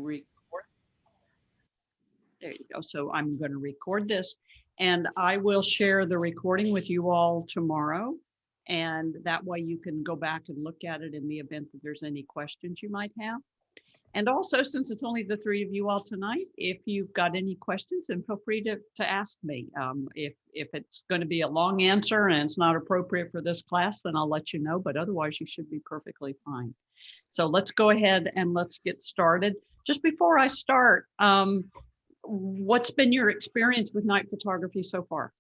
record. There you go. So I'm going to record this and I will share the recording with you all tomorrow. And that way you can go back and look at it in the event that there's any questions you might have. And also, since it's only the three of you all tonight, if you've got any questions, then feel free to ask me. If it's going to be a long answer and it's not appropriate for this class, then I'll let you know, but otherwise you should be perfectly fine. So let's go ahead and let's get started. Just before I start, what's been your experience with night photography so far?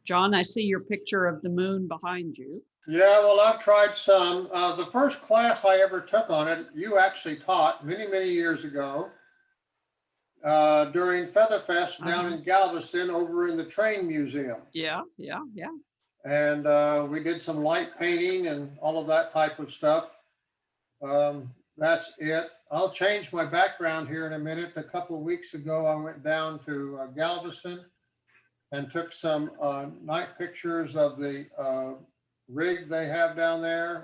John, I see your picture of the moon behind you. Yeah, well, I've tried some. The first class I ever took on it, you actually taught many, many years ago during Featherfest down in Galveston over in the Train Museum. Yeah. And we did some light painting and all of that type of stuff. That's it. I'll change my background here in a minute. A couple of weeks ago, I went down to Galveston and took some night pictures of the rig they have down there.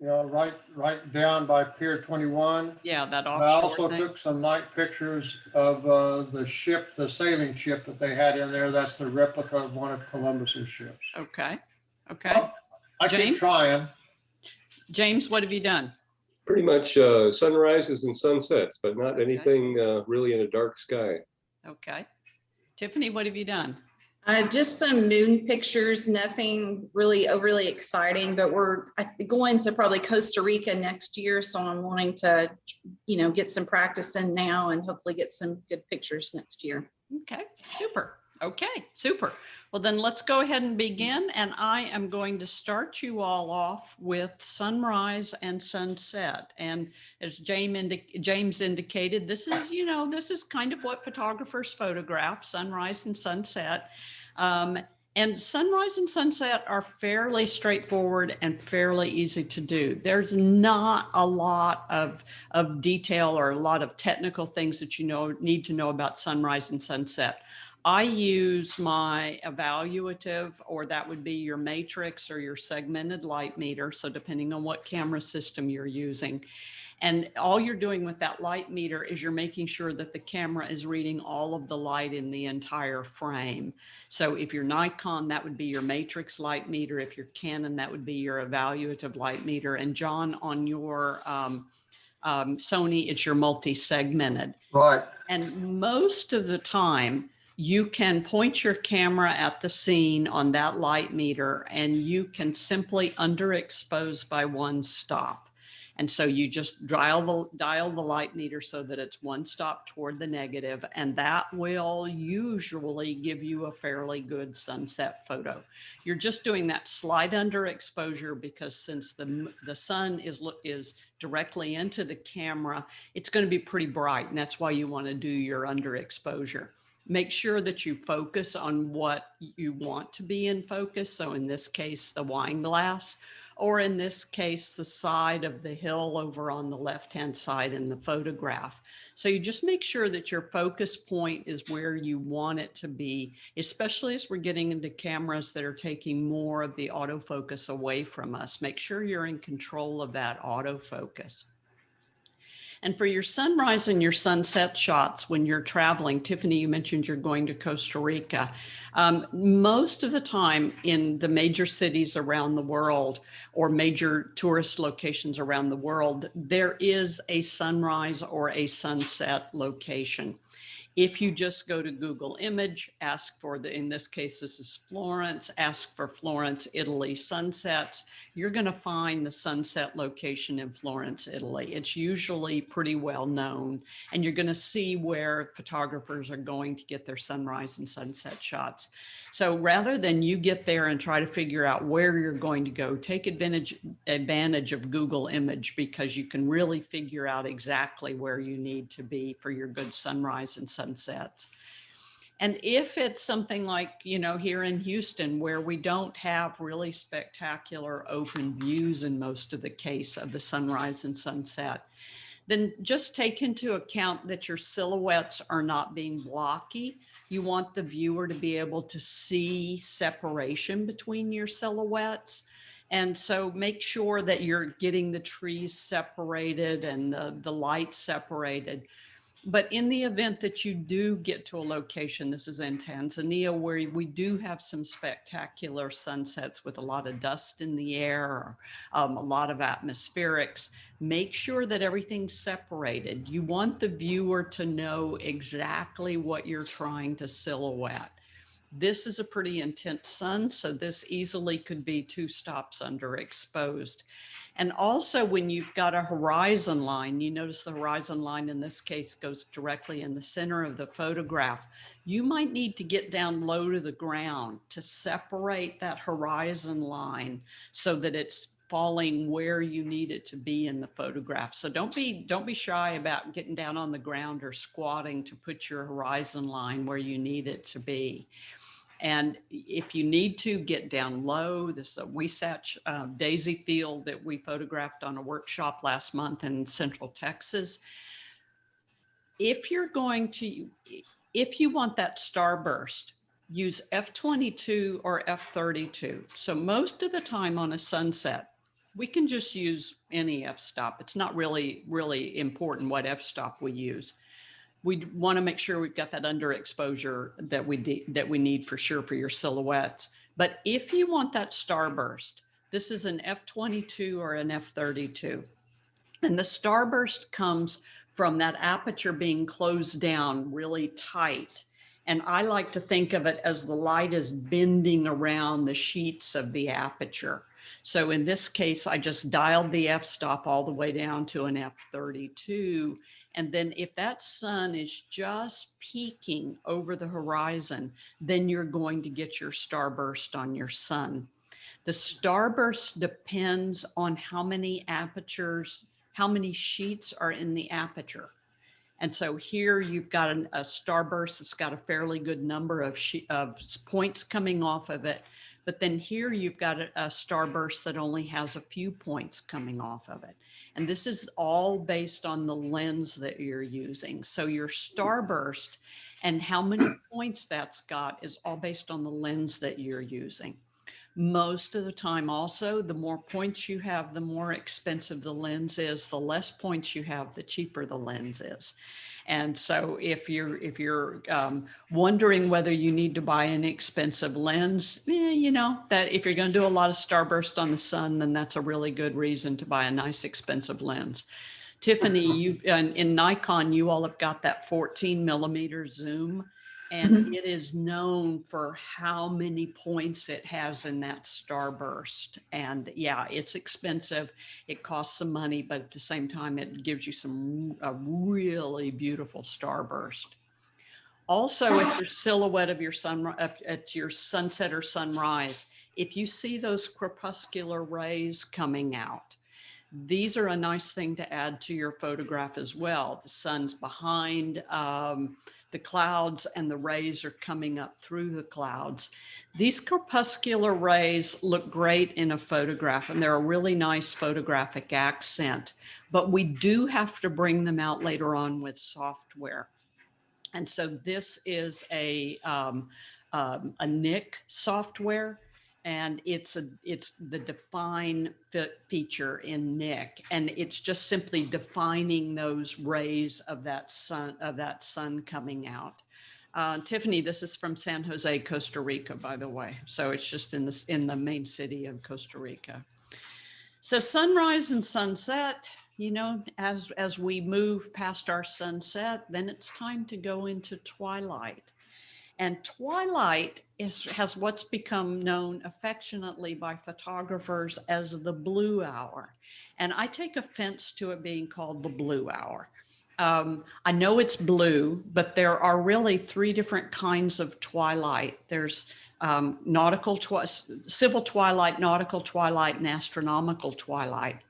Right down by Pier 21. Yeah, that offshore. I also took some night pictures of the ship, the sailing ship that they had in there. That's the replica of one of Columbus's ships. Okay. Well, I keep trying. James, what have you done? Pretty much sunrises and sunsets, but not anything really in a dark sky. Okay. Tiffany, what have you done? Just some noon pictures, nothing really overly exciting, but we're going to probably Costa Rica next year. So I'm wanting to, get some practice in now and hopefully get some good pictures next year. Okay, super. Okay, super. Well, then let's go ahead and begin. And I am going to start you all off with sunrise and sunset. And as James indicated, this is, this is kind of what photographers photograph, sunrise and sunset. And sunrise and sunset are fairly straightforward and fairly easy to do. There's not a lot of detail or a lot of technical things that need to know about sunrise and sunset. I use my evaluative, or that would be your matrix or your segmented light meter. So depending on what camera system you're using. And all you're doing with that light meter is you're making sure that the camera is reading all of the light in the entire frame. So if you're Nikon, that would be your matrix light meter. If you're Canon, that would be your evaluative light meter. And John, on your Sony, it's your multi-segmented. Right. And most of the time, you can point your camera at the scene on that light meter and you can simply underexpose by one stop. And so you just dial the light meter so that it's one stop toward the negative, and that will usually give you a fairly good sunset photo. You're just doing that slight underexposure because since the sun is directly into the camera, it's going to be pretty bright, and that's why you want to do your underexposure. Make sure that you focus on what you want to be in focus. So in this case, the wine glass, or in this case, the side of the hill over on the left-hand side in the photograph. So you just make sure that your focus point is where you want it to be, especially as we're getting into cameras that are taking more of the autofocus away from us. Make sure you're in control of that autofocus. And for your sunrise and your sunset shots when you're traveling, Tiffany, you mentioned you're going to Costa Rica. Most of the time in the major cities around the world or major tourist locations around the world, there is a sunrise or a sunset location. If you just go to Google Image, ask for in this case, this is Florence, ask for Florence, Italy sunsets, you're going to find the sunset location in Florence, Italy. It's usually pretty well known, and you're going to see where photographers are going to get their sunrise and sunset shots. So rather than you get there and try to figure out where you're going to go, take advantage of Google Image, because you can really figure out exactly where you need to be for your good sunrise and sunset. And if it's something like, here in Houston, where we don't have really spectacular open views in most of the case of the sunrise and sunset, then just take into account that your silhouettes are not being blocky. You want the viewer to be able to see separation between your silhouettes. And so make sure that you're getting the trees separated and the light separated. But in the event that you do get to a location, this is in Tanzania, where we do have some spectacular sunsets with a lot of dust in the air, or, a lot of atmospherics, make sure that everything's separated. You want the viewer to know exactly what you're trying to silhouette. This is a pretty intense sun, so this easily could be 2 stops underexposed. And also when you've got a horizon line, you notice the horizon line in this case goes directly in the center of the photograph. You might need to get down low to the ground to separate that horizon line so that it's falling where you need it to be in the photograph. So don't be shy about getting down on the ground or squatting to put your horizon line where you need it to be. And if you need to get down low, this is a Wasatch daisy field that we photographed on a workshop last month in Central Texas. If you want that starburst, use f/22 or f/32. So most of the time on a sunset, we can just use any f-stop. It's not really important what f-stop we use. We want to make sure we've got that underexposure that we need for sure for your silhouettes. But if you want that starburst, this is an f/22 or an f/32. And the starburst comes from that aperture being closed down really tight. And I like to think of it as the light is bending around the sheets of the aperture. So in this case, I just dialed the f-stop all the way down to an f/32. And then if that sun is just peeking over the horizon, then you're going to get your starburst on your sun. The starburst depends on how many apertures, how many sheets are in the aperture. And so here you've got a starburst that's got a fairly good number of points coming off of it. But then here you've got a starburst that only has a few points coming off of it. And this is all based on the lens that you're using. So your starburst and how many points that's got is all based on the lens that you're using. Most of the time also, the more points you have, the more expensive the lens is. The less points you have, the cheaper the lens is. And so if you're wondering whether you need to buy an expensive lens, you know, that if you're going to do a lot of starburst on the sun, then that's a really good reason to buy a nice expensive lens. Tiffany, in Nikon, you all have got that 14mm zoom, and it is known for how many points it has in that starburst. And yeah, it's expensive. It costs some money, but at the same time, it gives you a really beautiful starburst. Also, at your silhouette of your at your sunset or sunrise, if you see those crepuscular rays coming out, these are a nice thing to add to your photograph as well. The sun's behind the clouds and the rays are coming up through the clouds. These crepuscular rays look great in a photograph, and they're a really nice photographic accent, but we do have to bring them out later on with software. And so this is a Nik software, and it's the define feature in Nik, and it's just simply defining those rays of that sun coming out. Tiffany, this is from San Jose, Costa Rica, by the way. So it's just in the main city of Costa Rica. So sunrise and sunset, you know, as we move past our sunset, then it's time to go into twilight. And twilight has what's become known affectionately by photographers as the blue hour. And I take offense to it being called the blue hour. I know it's blue, but there are really 3 different kinds of twilight. There's civil twilight, nautical twilight, and astronomical twilight.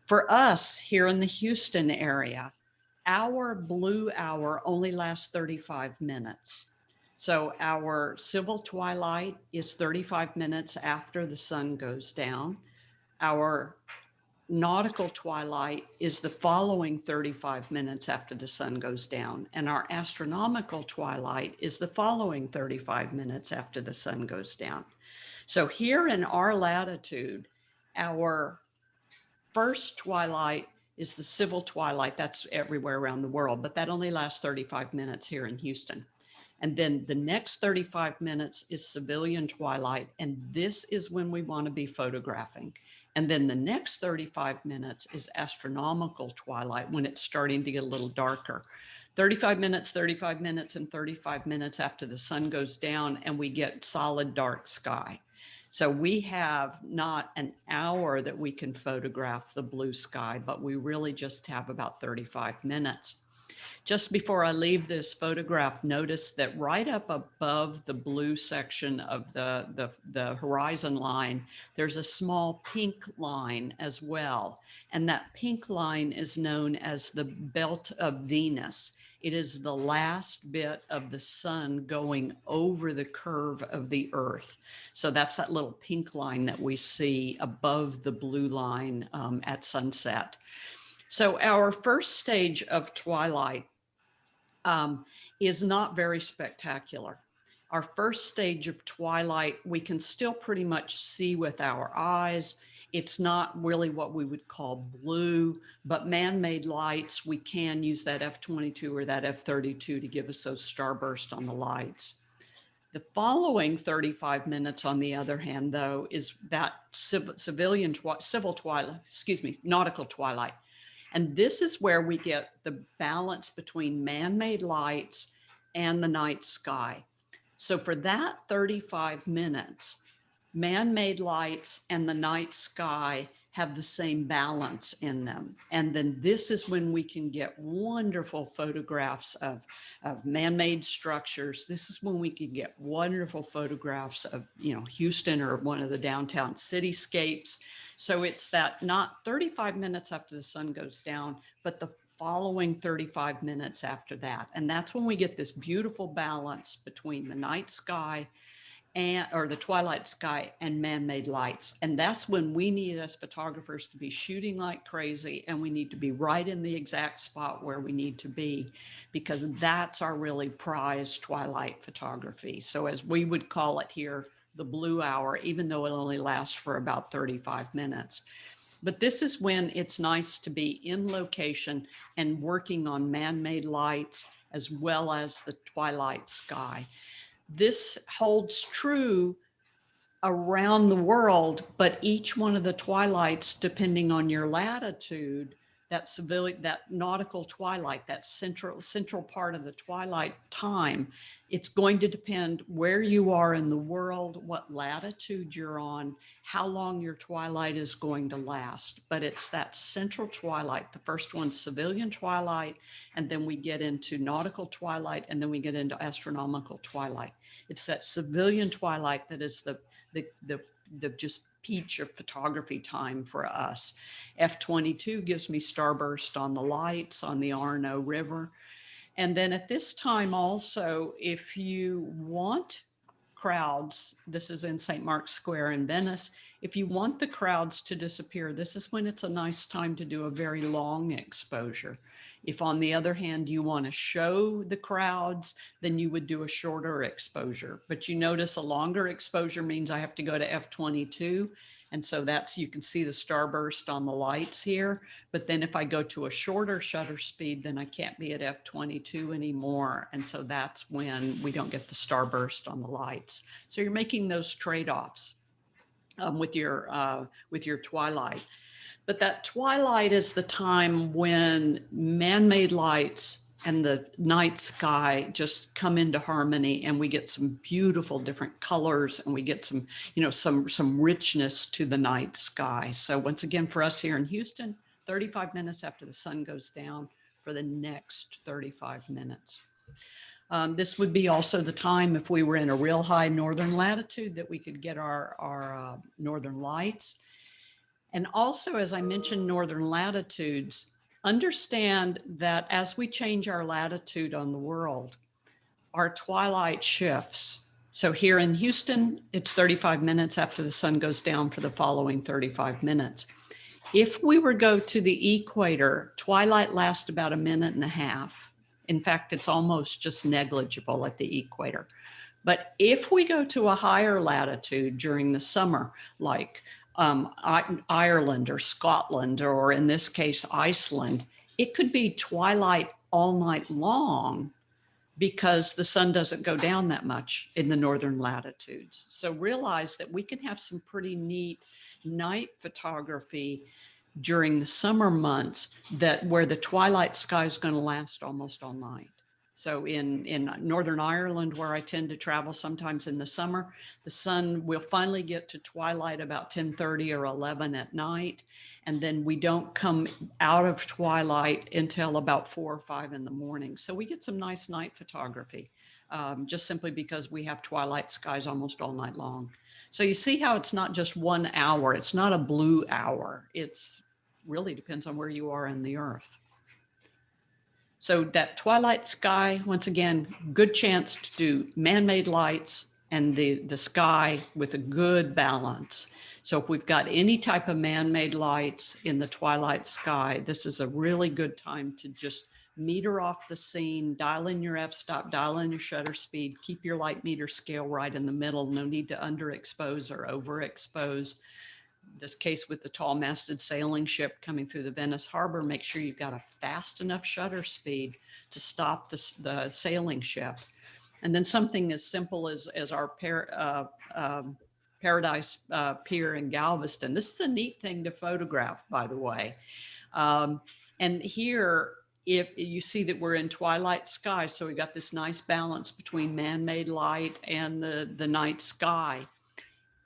For us here in the Houston area, our blue hour only lasts 35 minutes. So our civil twilight is 35 minutes after the sun goes down. Our nautical twilight is the following 35 minutes after the sun goes down. And our astronomical twilight is the following 35 minutes after the sun goes down. So here in our latitude, Our first twilight is the civil twilight. That's everywhere around the world, but that only lasts 35 minutes here in Houston. And then the next 35 minutes is civilian twilight. And this is when we want to be photographing. And then the next 35 minutes is astronomical twilight, when it's starting to get a little darker. 35 minutes, 35 minutes, and 35 minutes after the sun goes down, and we get solid dark sky. So we have not an hour that we can photograph the blue sky, but we really just have about 35 minutes. Just before I leave this photograph, notice that right up above the blue section of the horizon line, there's a small pink line as well. And that pink line is known as the belt of Venus. It is the last bit of the sun going over the curve of the earth. So that's that little pink line that we see above the blue line at sunset. So our first stage of twilight is not very spectacular. Our first stage of twilight, we can still pretty much see with our eyes. It's not really what we would call blue, but man-made lights, we can use that F22 or that F32 to give us those starburst on the lights. The following 35 minutes, on the other hand, though, is that nautical twilight. And this is where we get the balance between man-made lights and the night sky. So for that 35 minutes, man-made lights and the night sky have the same balance in them. And then this is when we can get wonderful photographs of man-made structures. This is when we can get wonderful photographs of, Houston or one of the downtown cityscapes. So it's that not 35 minutes after the sun goes down, but the following 35 minutes after that. And that's when we get this beautiful balance between the night sky or the twilight sky and man-made lights. And that's when we need, as photographers, to be shooting like crazy, and we need to be right in the exact spot where we need to be, because that's our really prized twilight photography. So as we would call it here, the blue hour, even though it only lasts for about 35 minutes. But this is when it's nice to be in location and working on man-made lights as well as the twilight sky. This holds true around the world, but each one of the twilights, depending on your latitude, that nautical twilight, that central part of the twilight time, it's going to depend where you are in the world, what latitude you're on, how long your twilight is going to last. But it's that central twilight. The first one's civilian twilight, and then we get into nautical twilight, and then we get into astronomical twilight. It's that civilian twilight that is the just peach of photography time for us. F22 gives me starburst on the lights on the Arno River. And then at this time also, if you want crowds, this is in St. Mark's Square in Venice, if you want the crowds to disappear, this is when it's a nice time to do a very long exposure. If on the other hand, you want to show the crowds, then you would do a shorter exposure. But you notice a longer exposure means I have to go to F22. And so that's, you can see the starburst on the lights here. But then if I go to a shorter shutter speed, then I can't be at F22 anymore. And so that's when we don't get the starburst on the lights. So you're making those trade-offs with your twilight. But that twilight is the time when man-made lights and the night sky just come into harmony, and we get some beautiful different colors, and we get some, some richness to the night sky. So once again, for us here in Houston, 35 minutes after the sun goes down for the next 35 minutes. This would be also the time, if we were in a real high northern latitude, that we could get our northern lights. And also, as I mentioned, northern latitudes, understand that as we change our latitude on the world, our twilight shifts. So here in Houston, it's 35 minutes after the sun goes down for the following 35 minutes. If we were to go to the equator, twilight lasts about 1.5 minutes. In fact, it's almost just negligible at the equator. But if we go to a higher latitude during the summer, like Ireland or Scotland, or in this case, Iceland, it could be twilight all night long because the sun doesn't go down that much in the northern latitudes. So realize that we can have some pretty neat night photography during the summer months that where the twilight sky is going to last almost all night. So in Northern Ireland, where I tend to travel sometimes in the summer, the sun will finally get to twilight about 10:30 or 11 at night. And then we don't come out of twilight until about 4 or 5 in the morning. So we get some nice night photography, just simply because we have twilight skies almost all night long. So you see how it's not just 1 hour. It's not a blue hour. It's really depends on where you are in the earth. So that twilight sky, once again, good chance to do man-made lights and the sky with a good balance. So if we've got any type of man-made lights in the twilight sky, this is a really good time to just meter off the scene, dial in your f-stop, dial in your shutter speed, keep your light meter scale right in the middle. No need to underexpose or overexpose. This case with the tall masted sailing ship coming through the Venice Harbor, make sure you've got a fast enough shutter speed to stop the sailing ship. And then something as simple as our Paradise Pier in Galveston. This is a neat thing to photograph, by the way. And here, if you see that we're in twilight sky, so we got this nice balance between man-made light and the night sky.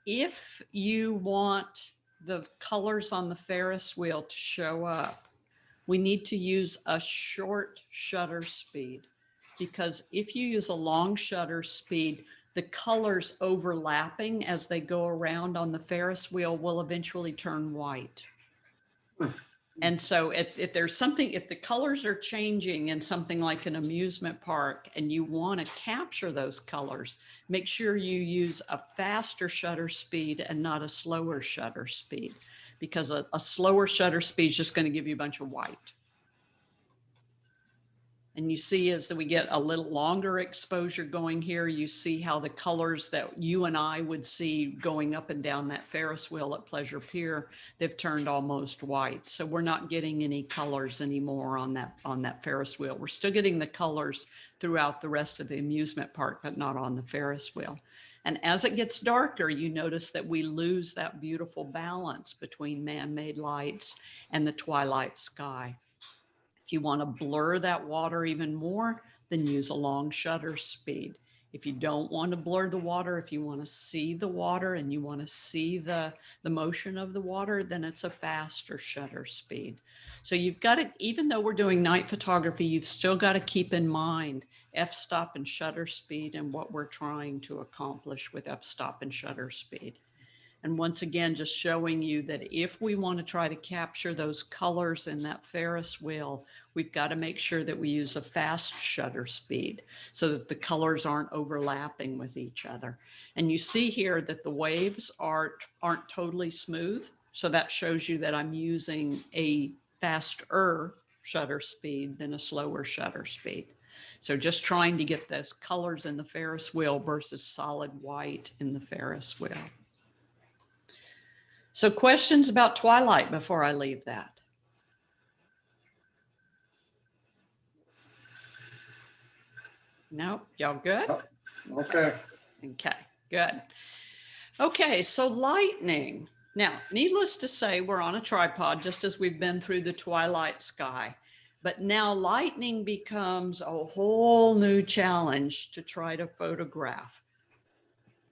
If you want the colors on the Ferris wheel to show up, we need to use a short shutter speed, because if you use a long shutter speed, the colors overlapping as they go around on the Ferris wheel will eventually turn white. And so if there's something, if the colors are changing in something like an amusement park and you want to capture those colors, make sure you use a faster shutter speed and not a slower shutter speed, because a slower shutter speed is just going to give you a bunch of white. And you see as we get a little longer exposure going here, you see how the colors that you and I would see going up and down that Ferris wheel at Pleasure Pier, they've turned almost white. So we're not getting any colors anymore on that Ferris wheel. We're still getting the colors throughout the rest of the amusement park, but not on the Ferris wheel. And as it gets darker, you notice that we lose that beautiful balance between man-made lights and the twilight sky. If you want to blur that water even more, then use a long shutter speed. If you don't want to blur the water, if you want to see the water and you want to see the motion of the water, then it's a faster shutter speed. So you've got to, even though we're doing night photography, you've still got to keep in mind f-stop and shutter speed and what we're trying to accomplish with f-stop and shutter speed. And once again, just showing you that if we want to try to capture those colors in that Ferris wheel, we've got to make sure that we use a fast shutter speed so that the colors aren't overlapping with each other. And you see here that the waves aren't totally smooth. So that shows you that I'm using a faster shutter speed than a slower shutter speed. So just trying to get those colors in the Ferris wheel versus solid white in the Ferris wheel. So questions about twilight before I leave that? No, y'all good? Okay. Okay, good. Okay, so lightning. Now, needless to say, we're on a tripod just as we've been through the twilight sky. But now lightning becomes a whole new challenge to try to photograph.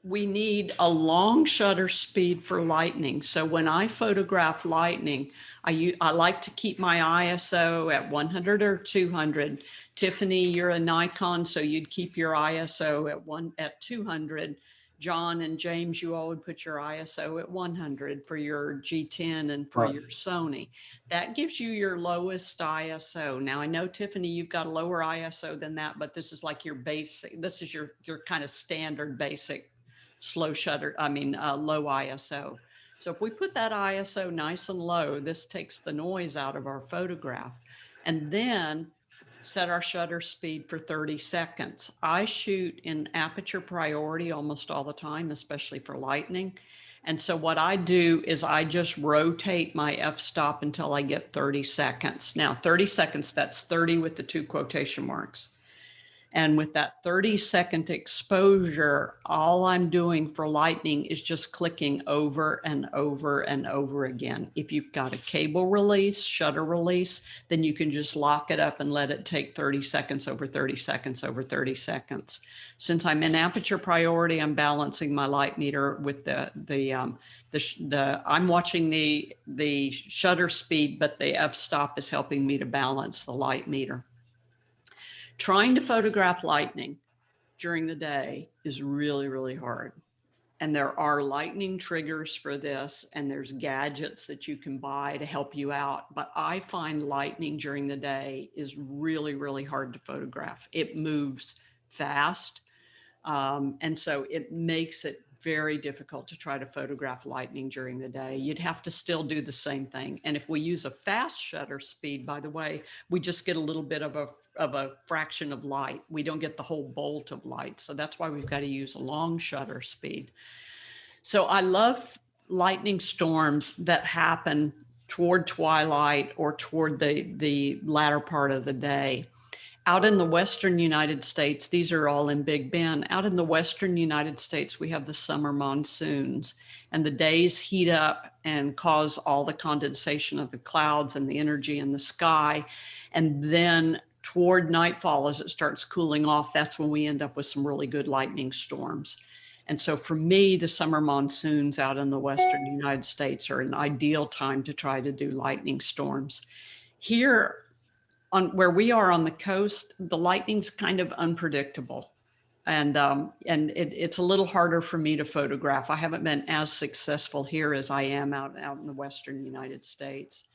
We need a long shutter speed for lightning. So when I photograph lightning, I like to keep my ISO at 100 or 200. Tiffany, you're a Nikon, so you'd keep your ISO at 200. John and James, you all would put your ISO at 100 for your G10 and for your Sony. That gives you your lowest ISO. Now I know, Tiffany, you've got a lower ISO than that, but this is like your basic, this is your kind of standard basic low ISO. So if we put that ISO nice and low, this takes the noise out of our photograph. And then set our shutter speed for 30 seconds. I shoot in aperture priority almost all the time, especially for lightning. And so what I do is I just rotate my f-stop until I get 30 seconds. Now, 30 seconds, that's 30 with the 2 quotation marks. And with that 30-second exposure, all I'm doing for lightning is just clicking over and over and over again. If you've got a cable release, shutter release, then you can just lock it up and let it take 30 seconds over 30 seconds over 30 seconds. Since I'm in aperture priority, I'm balancing my light meter with I'm watching the shutter speed, but the f-stop is helping me to balance the light meter. Trying to photograph lightning during the day is really, really hard. And there are lightning triggers for this, and there's gadgets that you can buy to help you out. But I find lightning during the day is really, really hard to photograph. It moves fast. And so it makes it very difficult to try to photograph lightning during the day. You'd have to still do the same thing. And if we use a fast shutter speed, by the way, we just get a little bit of a fraction of light. We don't get the whole bolt of light. So that's why we've got to use a long shutter speed. So I love lightning storms that happen toward twilight or toward the latter part of the day. Out in the Western United States, these are all in Big Bend. Out in the Western United States, we have the summer monsoons, and the days heat up and cause all the condensation of the clouds and the energy in the sky. And then toward nightfall, as it starts cooling off, that's when we end up with some really good lightning storms. And so for me, the summer monsoons out in the Western United States are an ideal time to try to do lightning storms. Here, on where we are on the coast, the lightning's kind of unpredictable. And it's a little harder for me to photograph. I haven't been as successful here as I am out in the Western United States.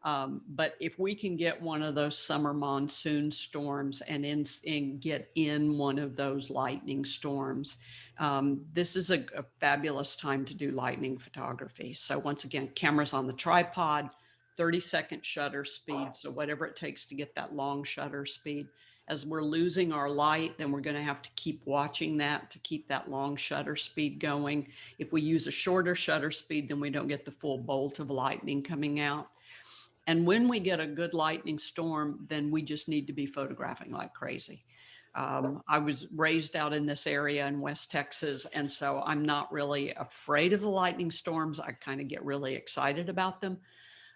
But if we can get one of those summer monsoon storms and get in one of those lightning storms, this is a fabulous time to do lightning photography. So once again, cameras on the tripod, 30-second shutter speed. So whatever it takes to get that long shutter speed. As we're losing our light, then we're going to have to keep watching that to keep that long shutter speed going. If we use a shorter shutter speed, then we don't get the full bolt of lightning coming out. And when we get a good lightning storm, then we just need to be photographing like crazy. I was raised out in this area in West Texas, and so I'm not really afraid of the lightning storms. I kind of get really excited about them.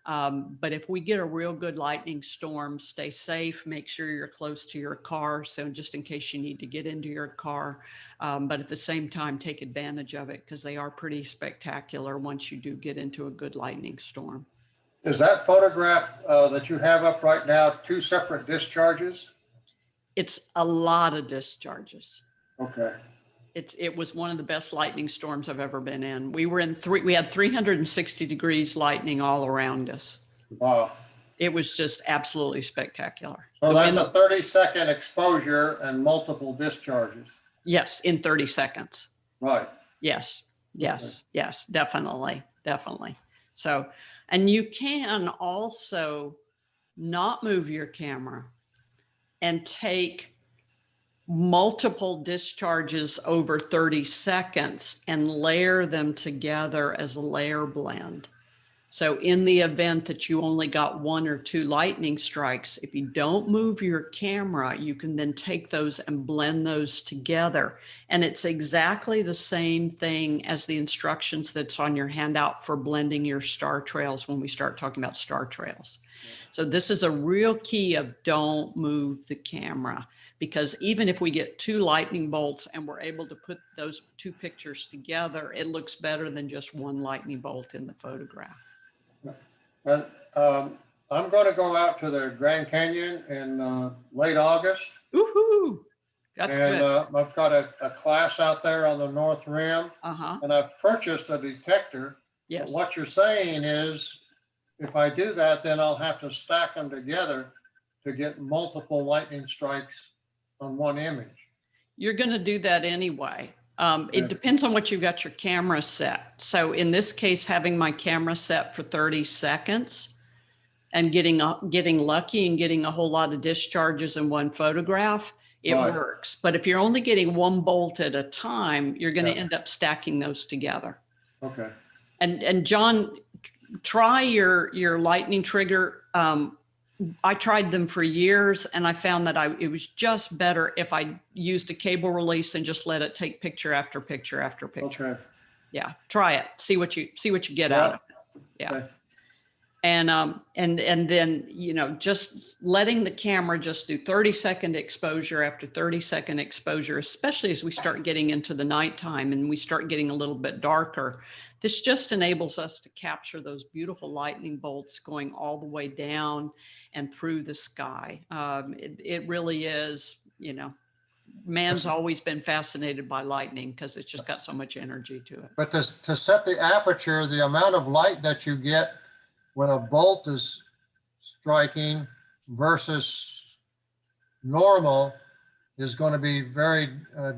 But if we get a real good lightning storm, stay safe, make sure you're close to your car. So just in case you need to get into your car, but at the same time, take advantage of it because they are pretty spectacular once you do get into a good lightning storm. Is that photograph that you have up right now 2 separate discharges? It's a lot of discharges. Okay. It was one of the best lightning storms I've ever been in. We had 360 degrees lightning all around us. Wow. It was just absolutely spectacular. So that's a 30-second exposure and multiple discharges. Yes, in 30 seconds. Right. Yes, yes, Okay. yes, definitely, definitely. So, and you can also not move your camera and take multiple discharges over 30 seconds and layer them together as a layer blend. So in the event that you only got 1 or 2 lightning strikes, if you don't move your camera, you can then take those and blend those together. And it's exactly the same thing as the instructions that's on your handout for blending your star trails when we start talking about star trails. So this is a real key of don't move the camera, because even if we get 2 lightning bolts and we're able to put those 2 pictures together, it looks better than just 1 lightning bolt in the photograph. And I'm going to go out to the Grand Canyon in late August. Woohoo! That's and good. I've got a class out there on the North Rim, and I've purchased a detector. Yes. But what you're saying is, if I do that, then I'll have to stack them together to get multiple lightning strikes on one image. You're going to do that anyway. Yeah. It depends on what you've got your camera set. So in this case, having my camera set for 30 seconds and getting lucky and getting a whole lot of discharges in one photograph, it Right. works. But if you're only getting 1 bolt at a time, you're going to Yeah. end up stacking those together. Okay. And John, try your lightning trigger. I tried them for years and I found that it was just better if I used a cable release and just let it take picture after picture after picture. Okay. Yeah, try it. See what you get Yeah. out of it. Yeah. Okay. And then, you know, just letting the camera just do 30-second exposure after 30-second exposure, especially as we start getting into the nighttime and we start getting a little bit darker. This just enables us to capture those beautiful lightning bolts going all the way down and through the sky. It really is, you know, man's always been fascinated by lightning because it's just got so much energy to it. But to set the aperture, the amount of light that you get when a bolt is striking versus normal is going to be very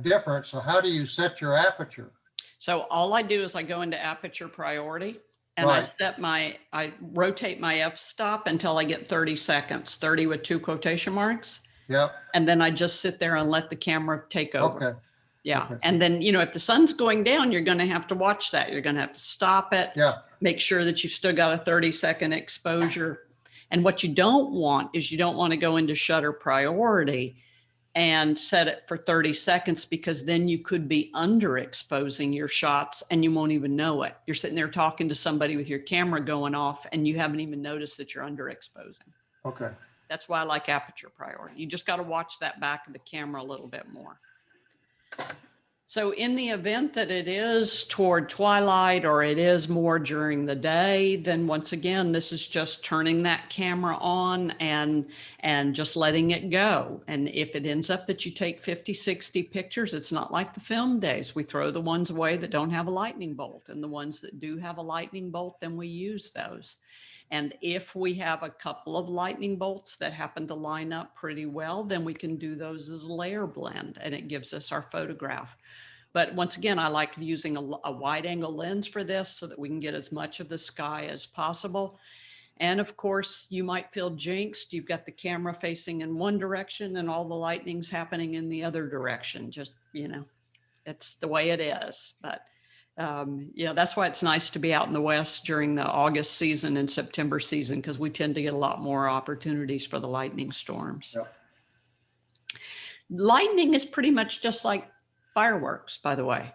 different. So how do you set your aperture? So all I do is I go into aperture priority and Right. I rotate my f-stop until I get 30 seconds, 30 with 2 quotation marks. Yep. And then I just sit there and let the camera take over. Okay. Yeah. Okay. And then, you know, if the sun's going down, you're going to have to watch that. You're going to have to stop it. Yeah. Make sure that you've still got a 30-second exposure. And what you don't want is you don't want to go into shutter priority and set it for 30 seconds because then you could be underexposing your shots and you won't even know it. You're sitting there talking to somebody with your camera going off and you haven't even noticed that you're underexposing. Okay. That's why I like aperture priority. You just got to watch that back of the camera a little bit more. So in the event that it is toward twilight or it is more during the day, then once again, this is just turning that camera on and just letting it go. And if it ends up that you take 50, 60 pictures, it's not like the film days. We throw the ones away that don't have a lightning bolt, and the ones that do have a lightning bolt, then we use those. And if we have a couple of lightning bolts that happen to line up pretty well, then we can do those as a layer blend and it gives us our photograph. But once again, I like using a wide angle lens for this so that we can get as much of the sky as possible. And of course, you might feel jinxed. You've got the camera facing in one direction and all the lightning's happening in the other direction. Just, you know, it's the way it is. But you know, that's why it's nice to be out in the West during the August season and September season, because we tend to get a lot more opportunities for the lightning storms. Yep. Lightning is pretty much just like fireworks, by the way.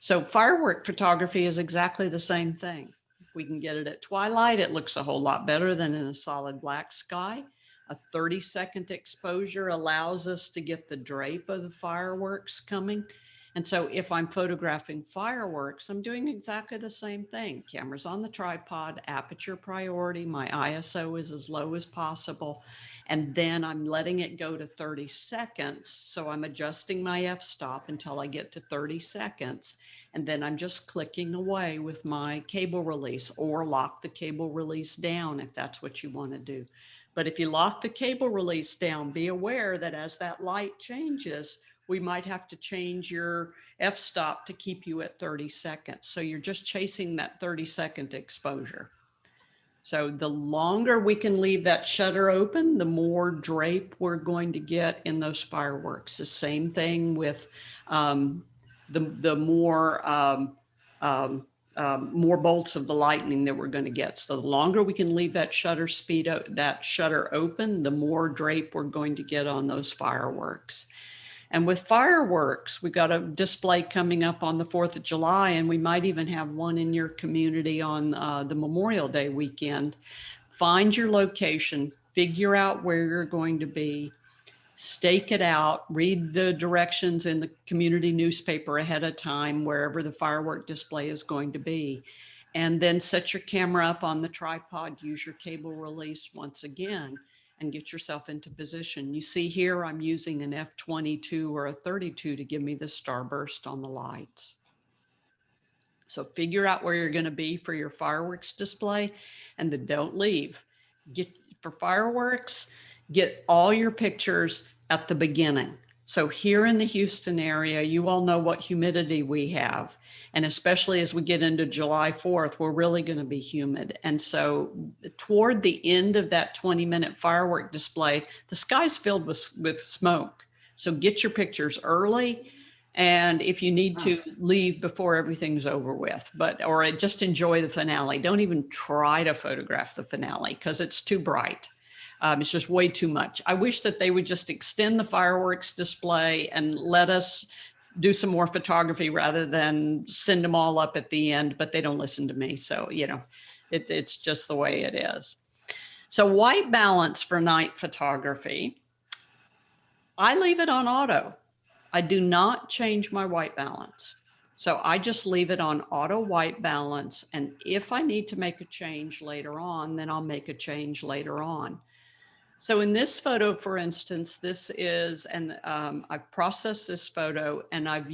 So firework photography is exactly the same thing. We can get it at twilight. It looks a whole lot better than in a solid black sky. A 30-second exposure allows us to get the drape of the fireworks coming. And so if I'm photographing fireworks, I'm doing exactly the same thing. Camera's on the tripod, aperture priority, my ISO is as low as possible. And then I'm letting it go to 30 seconds. So I'm adjusting my f-stop until I get to 30 seconds. And then I'm just clicking away with my cable release, or lock the cable release down if that's what you want to do. But if you lock the cable release down, be aware that as that light changes, we might have to change your f-stop to keep you at 30 seconds. So you're just chasing that 30-second exposure. So the longer we can leave that shutter open, the more drape we're going to get in those fireworks. The same thing with the more bolts of the lightning that we're going to get. So the longer we can leave that shutter open, the more drape we're going to get on those fireworks. And with fireworks, we've got a display coming up on the 4th of July, and we might even have one in your community on the Memorial Day weekend. Find your location, figure out where you're going to be, stake it out, read the directions in the community newspaper ahead of time, wherever the firework display is going to be. And then set your camera up on the tripod, use your cable release once again, and get yourself into position. You see here, I'm using an F22 or a 32 to give me the starburst on the lights. So figure out where you're going to be for your fireworks display, and then don't leave. For fireworks, get all your pictures at the beginning. So here in the Houston area, you all know what humidity we have. And especially as we get into July 4th, we're really going to be humid. And so toward the end of that 20-minute firework display, the sky's filled with smoke. So get your pictures early And if you need to, leave before everything's over with, or just enjoy the finale. Don't even try to photograph the finale because it's too bright. It's just way too much. I wish that they would just extend the fireworks display and let us do some more photography rather than send them all up at the end, but they don't listen to me. So, it's just the way it is. So white balance for night photography, I leave it on auto. I do not change my white balance. So I just leave it on auto white balance. And if I need to make a change later on, then I'll make a change later on. So in this photo, for instance, this is, and I've processed this photo and I've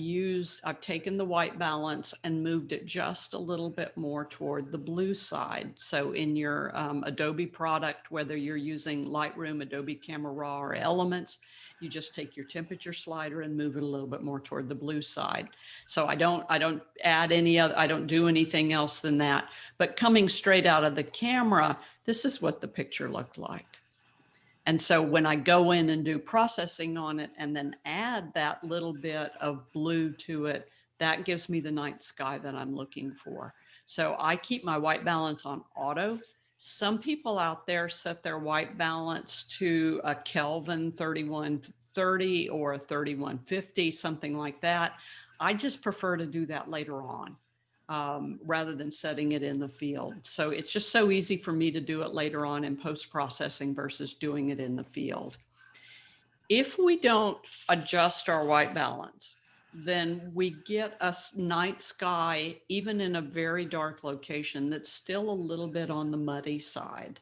taken the white balance and moved it just a little bit more toward the blue side. So in your Adobe product, whether you're using Lightroom, Adobe Camera Raw, or Elements, you just take your temperature slider and move it a little bit more toward the blue side. So I don't add I don't do anything else than that. But coming straight out of the camera, this is what the picture looked like. And so when I go in and do processing on it and then add that little bit of blue to it, that gives me the night sky that I'm looking for. So I keep my white balance on auto. Some people out there set their white balance to a Kelvin 3130 or a 3150, something like that. I just prefer to do that later on. Rather than setting it in the field. So it's just so easy for me to do it later on in post-processing versus doing it in the field. If we don't adjust our white balance, then we get a night sky, even in a very dark location, that's still a little bit on the muddy side.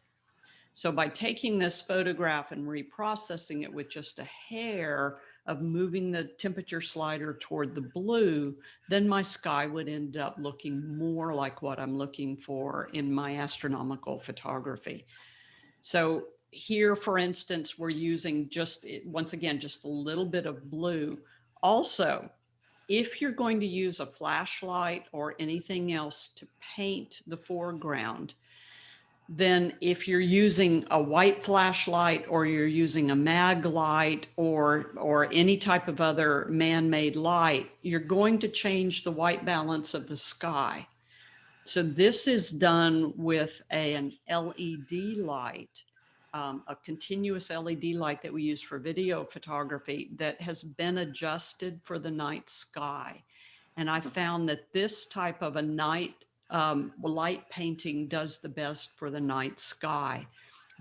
So by taking this photograph and reprocessing it with just a hair of moving the temperature slider toward the blue, then my sky would end up looking more like what I'm looking for in my astronomical photography. So here, for instance, we're using once again, just a little bit of blue. Also, if you're going to use a flashlight or anything else to paint the foreground, then if you're using a white flashlight or you're using a mag light or any type of other man-made light, you're going to change the white balance of the sky. So this is done with an LED light, a continuous LED light that we use for video photography that has been adjusted for the night sky. And I found that this type of a night light painting does the best for the night sky.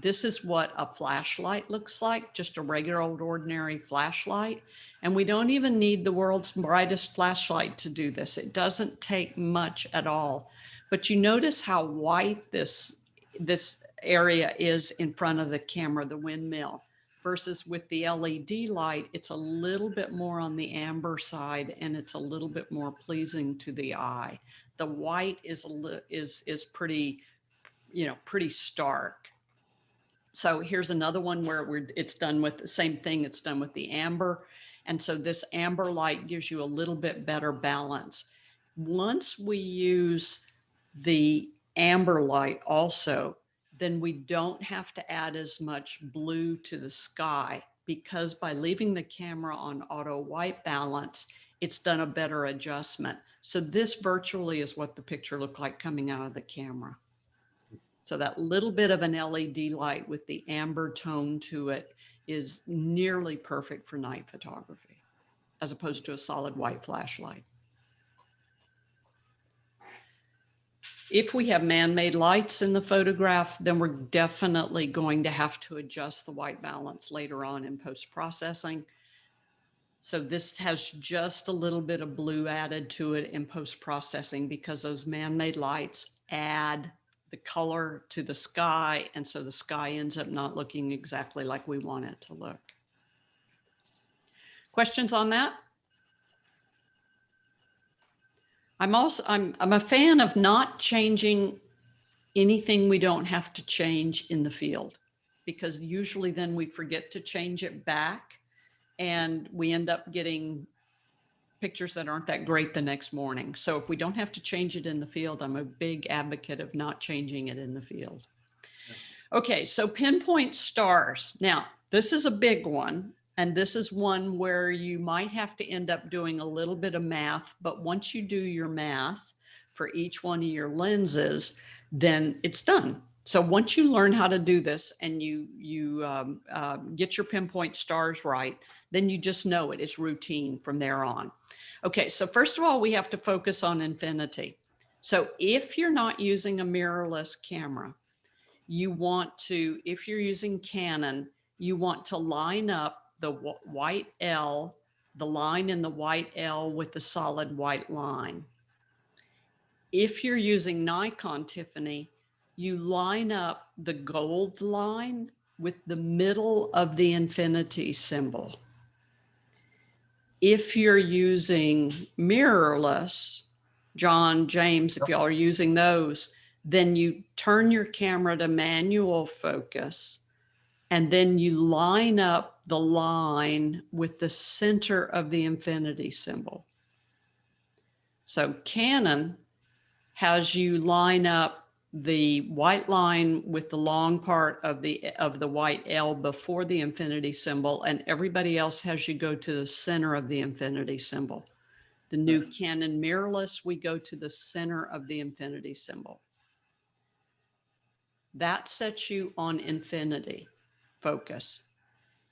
This is what a flashlight looks like, just a regular old ordinary flashlight. And we don't even need the world's brightest flashlight to do this. It doesn't take much at all. But you notice how white this area is in front of the camera, the windmill, versus with the LED light, it's a little bit more on the amber side and it's a little bit more pleasing to the eye. The white is pretty, pretty stark. So here's another one where it's done with the same thing. It's done with the amber. And so this amber light gives you a little bit better balance. Once we use the amber light also, then we don't have to add as much blue to the sky, because by leaving the camera on auto white balance, it's done a better adjustment. So this virtually is what the picture looked like coming out of the camera. So that little bit of an LED light with the amber tone to it is nearly perfect for night photography, as opposed to a solid white flashlight. If we have man-made lights in the photograph, then we're definitely going to have to adjust the white balance later on in post-processing. So this has just a little bit of blue added to it in post-processing because those man-made lights add the color to the sky. And so the sky ends up not looking exactly like we want it to look. Questions on that? I'm a fan of not changing anything we don't have to change in the field, because usually then we forget to change it back and we end up getting pictures that aren't that great the next morning. So if we don't have to change it in the field, I'm a big advocate of not changing it in the field. Okay, so pinpoint stars. Now, this is a big one. And this is one where you might have to end up doing a little bit of math, but once you do your math for each one of your lenses, then it's done. So once you learn how to do this and you get your pinpoint stars right, then you just know it. It's routine from there on. Okay, so first of all, we have to focus on infinity. So if you're not using a mirrorless camera, you want to, if you're using Canon, you want to line up the white L, the line in the white L with the solid white line. If you're using Nikon, Tiffany, you line up the gold line with the middle of the infinity symbol. If you're using mirrorless, John, James, if y'all are using those, then you turn your camera to manual focus, and then you line up the line with the center of the infinity symbol. So Canon has you line up the white line with the long part of the white L before the infinity symbol, and everybody else has you go to the center of the infinity symbol. The new Canon mirrorless, we go to the center of the infinity symbol. That sets you on infinity focus,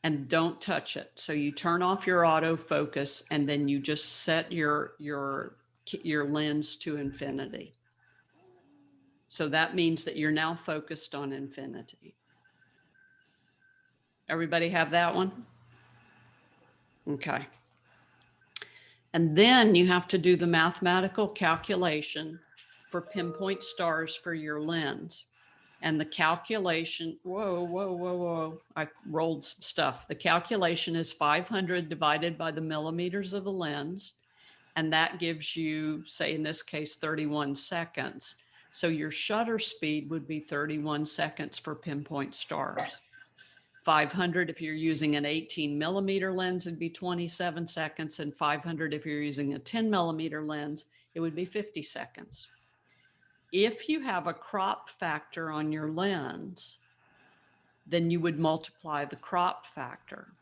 and don't touch it. So you turn off your autofocus, and then you just set your lens to infinity. So that means that you're now focused on infinity. Everybody have that one? Okay. And then you have to do the mathematical calculation for pinpoint stars for your lens. And the calculation, whoa, I rolled some stuff. The calculation is 500 divided by the millimeters of the lens. And that gives you, say in this case, 31 seconds. So your shutter speed would be 31 seconds for pinpoint stars. 500 if you're using an 18 millimeter lens, it'd be 27 seconds. And 500 if you're using a 10 millimeter lens, it would be 50 seconds. If you have a crop factor on your lens, then you would multiply the crop factor.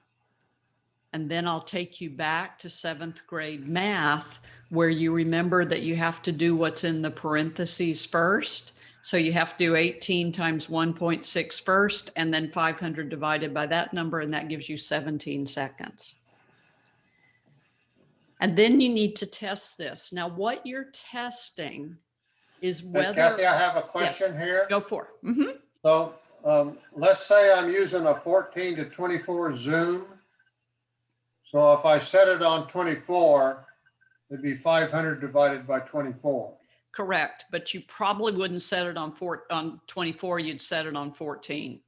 And then I'll take you back to 7th grade math, where you remember that you have to do what's in the parentheses first. So you have to do 18 times 1.6 first, and then 500 divided by that number, and that gives you 17 seconds. And then you need to test this. Now, what you're testing is whether— Kathy, I have a question here. Go for it. Mm-hmm. So let's say I'm using a 14 to 24 zoom. So if I set it on 24, it'd be 500 divided by 24. Correct, but you probably wouldn't set it on 24, you'd set it on 14.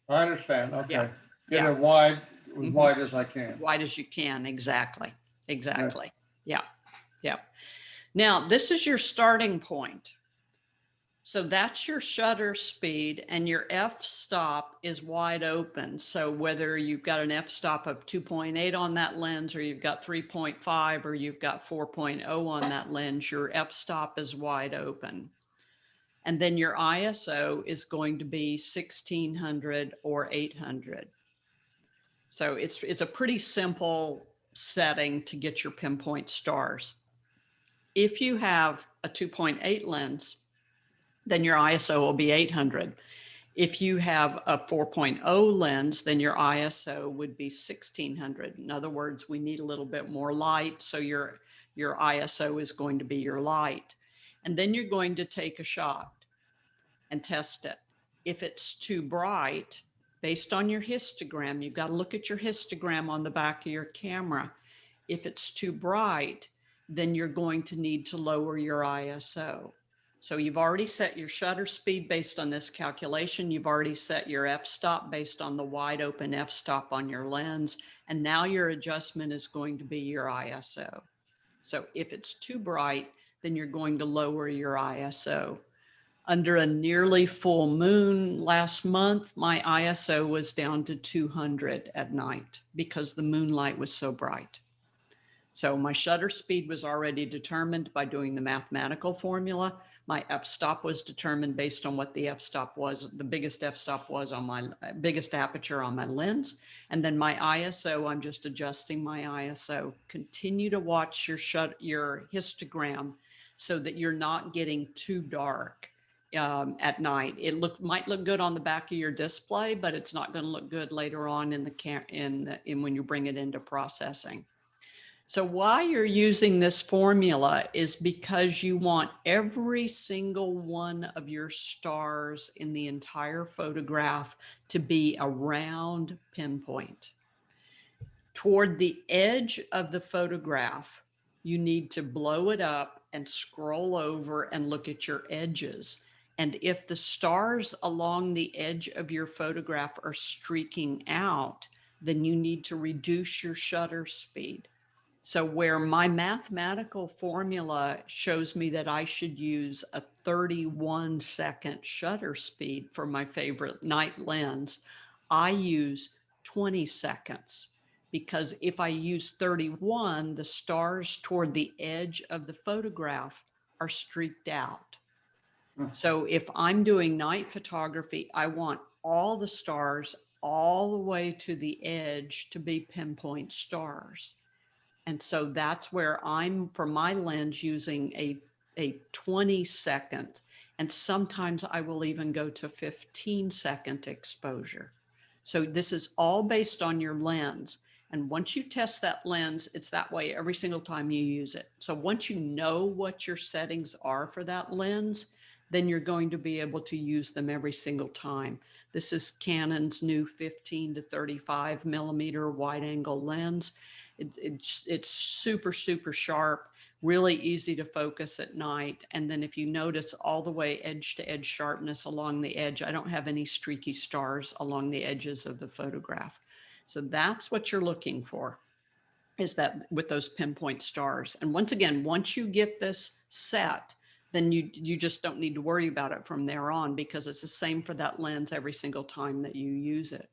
I understand, okay. Yeah. Get Yeah. it wide, as Mhm. wide as I can. Wide as you can, exactly. Yeah. Now, this is your starting point. So that's your shutter speed, and your f-stop is wide open. So whether you've got an f-stop of 2.8 on that lens, or you've got 3.5, or you've got 4.0 on that lens, your f-stop is wide open. And then your ISO is going to be 1600 or 800. So it's a pretty simple setting to get your pinpoint stars. If you have a 2.8 lens, then your ISO will be 800. If you have a 4.0 lens, then your ISO would be 1600. In other words, we need a little bit more light, so your ISO is going to be your light. And then you're going to take a shot and test it. If it's too bright, based on your histogram, you've got to look at your histogram on the back of your camera. If it's too bright, then you're going to need to lower your ISO. So you've already set your shutter speed based on this calculation. You've already set your f-stop based on the wide open f-stop on your lens. And now your adjustment is going to be your ISO. So if it's too bright, then you're going to lower your ISO. Under a nearly full moon last month, my ISO was down to 200 at night because the moonlight was so bright. So my shutter speed was already determined by doing the mathematical formula. My f-stop was determined based on what the f-stop was, the biggest f-stop was on my biggest aperture on my lens. And then my ISO, I'm just adjusting my ISO. Continue to watch your histogram so that you're not getting too dark at night. It might look good on the back of your display, but it's not going to look good later on in when you bring it into processing. So why you're using this formula is because you want every single one of your stars in the entire photograph to be a round pinpoint. Toward the edge of the photograph, you need to blow it up and scroll over and look at your edges. And if the stars along the edge of your photograph are streaking out, then you need to reduce your shutter speed. So where my mathematical formula shows me that I should use a 31-second shutter speed for my favorite night lens, I use 20 seconds. Because if I use 31, the stars toward the edge of the photograph are streaked out. So if I'm doing night photography, I want all the stars all the way to the edge to be pinpoint stars. And so that's where I'm, for my lens, using a 20-second, and sometimes I will even go to 15-second exposure. So this is all based on your lens. And once you test that lens, it's that way every single time you use it. So once you know what your settings are for that lens, then you're going to be able to use them every single time. This is Canon's new 15 to 35 millimeter wide angle lens. It's super, super sharp, really easy to focus at night. And then if you notice all the way edge to edge sharpness along the edge, I don't have any streaky stars along the edges of the photograph. So that's what you're looking for, is that with those pinpoint stars. And once again, once you get this set, then you just don't need to worry about it from there on, because it's the same for that lens every single time that you use it.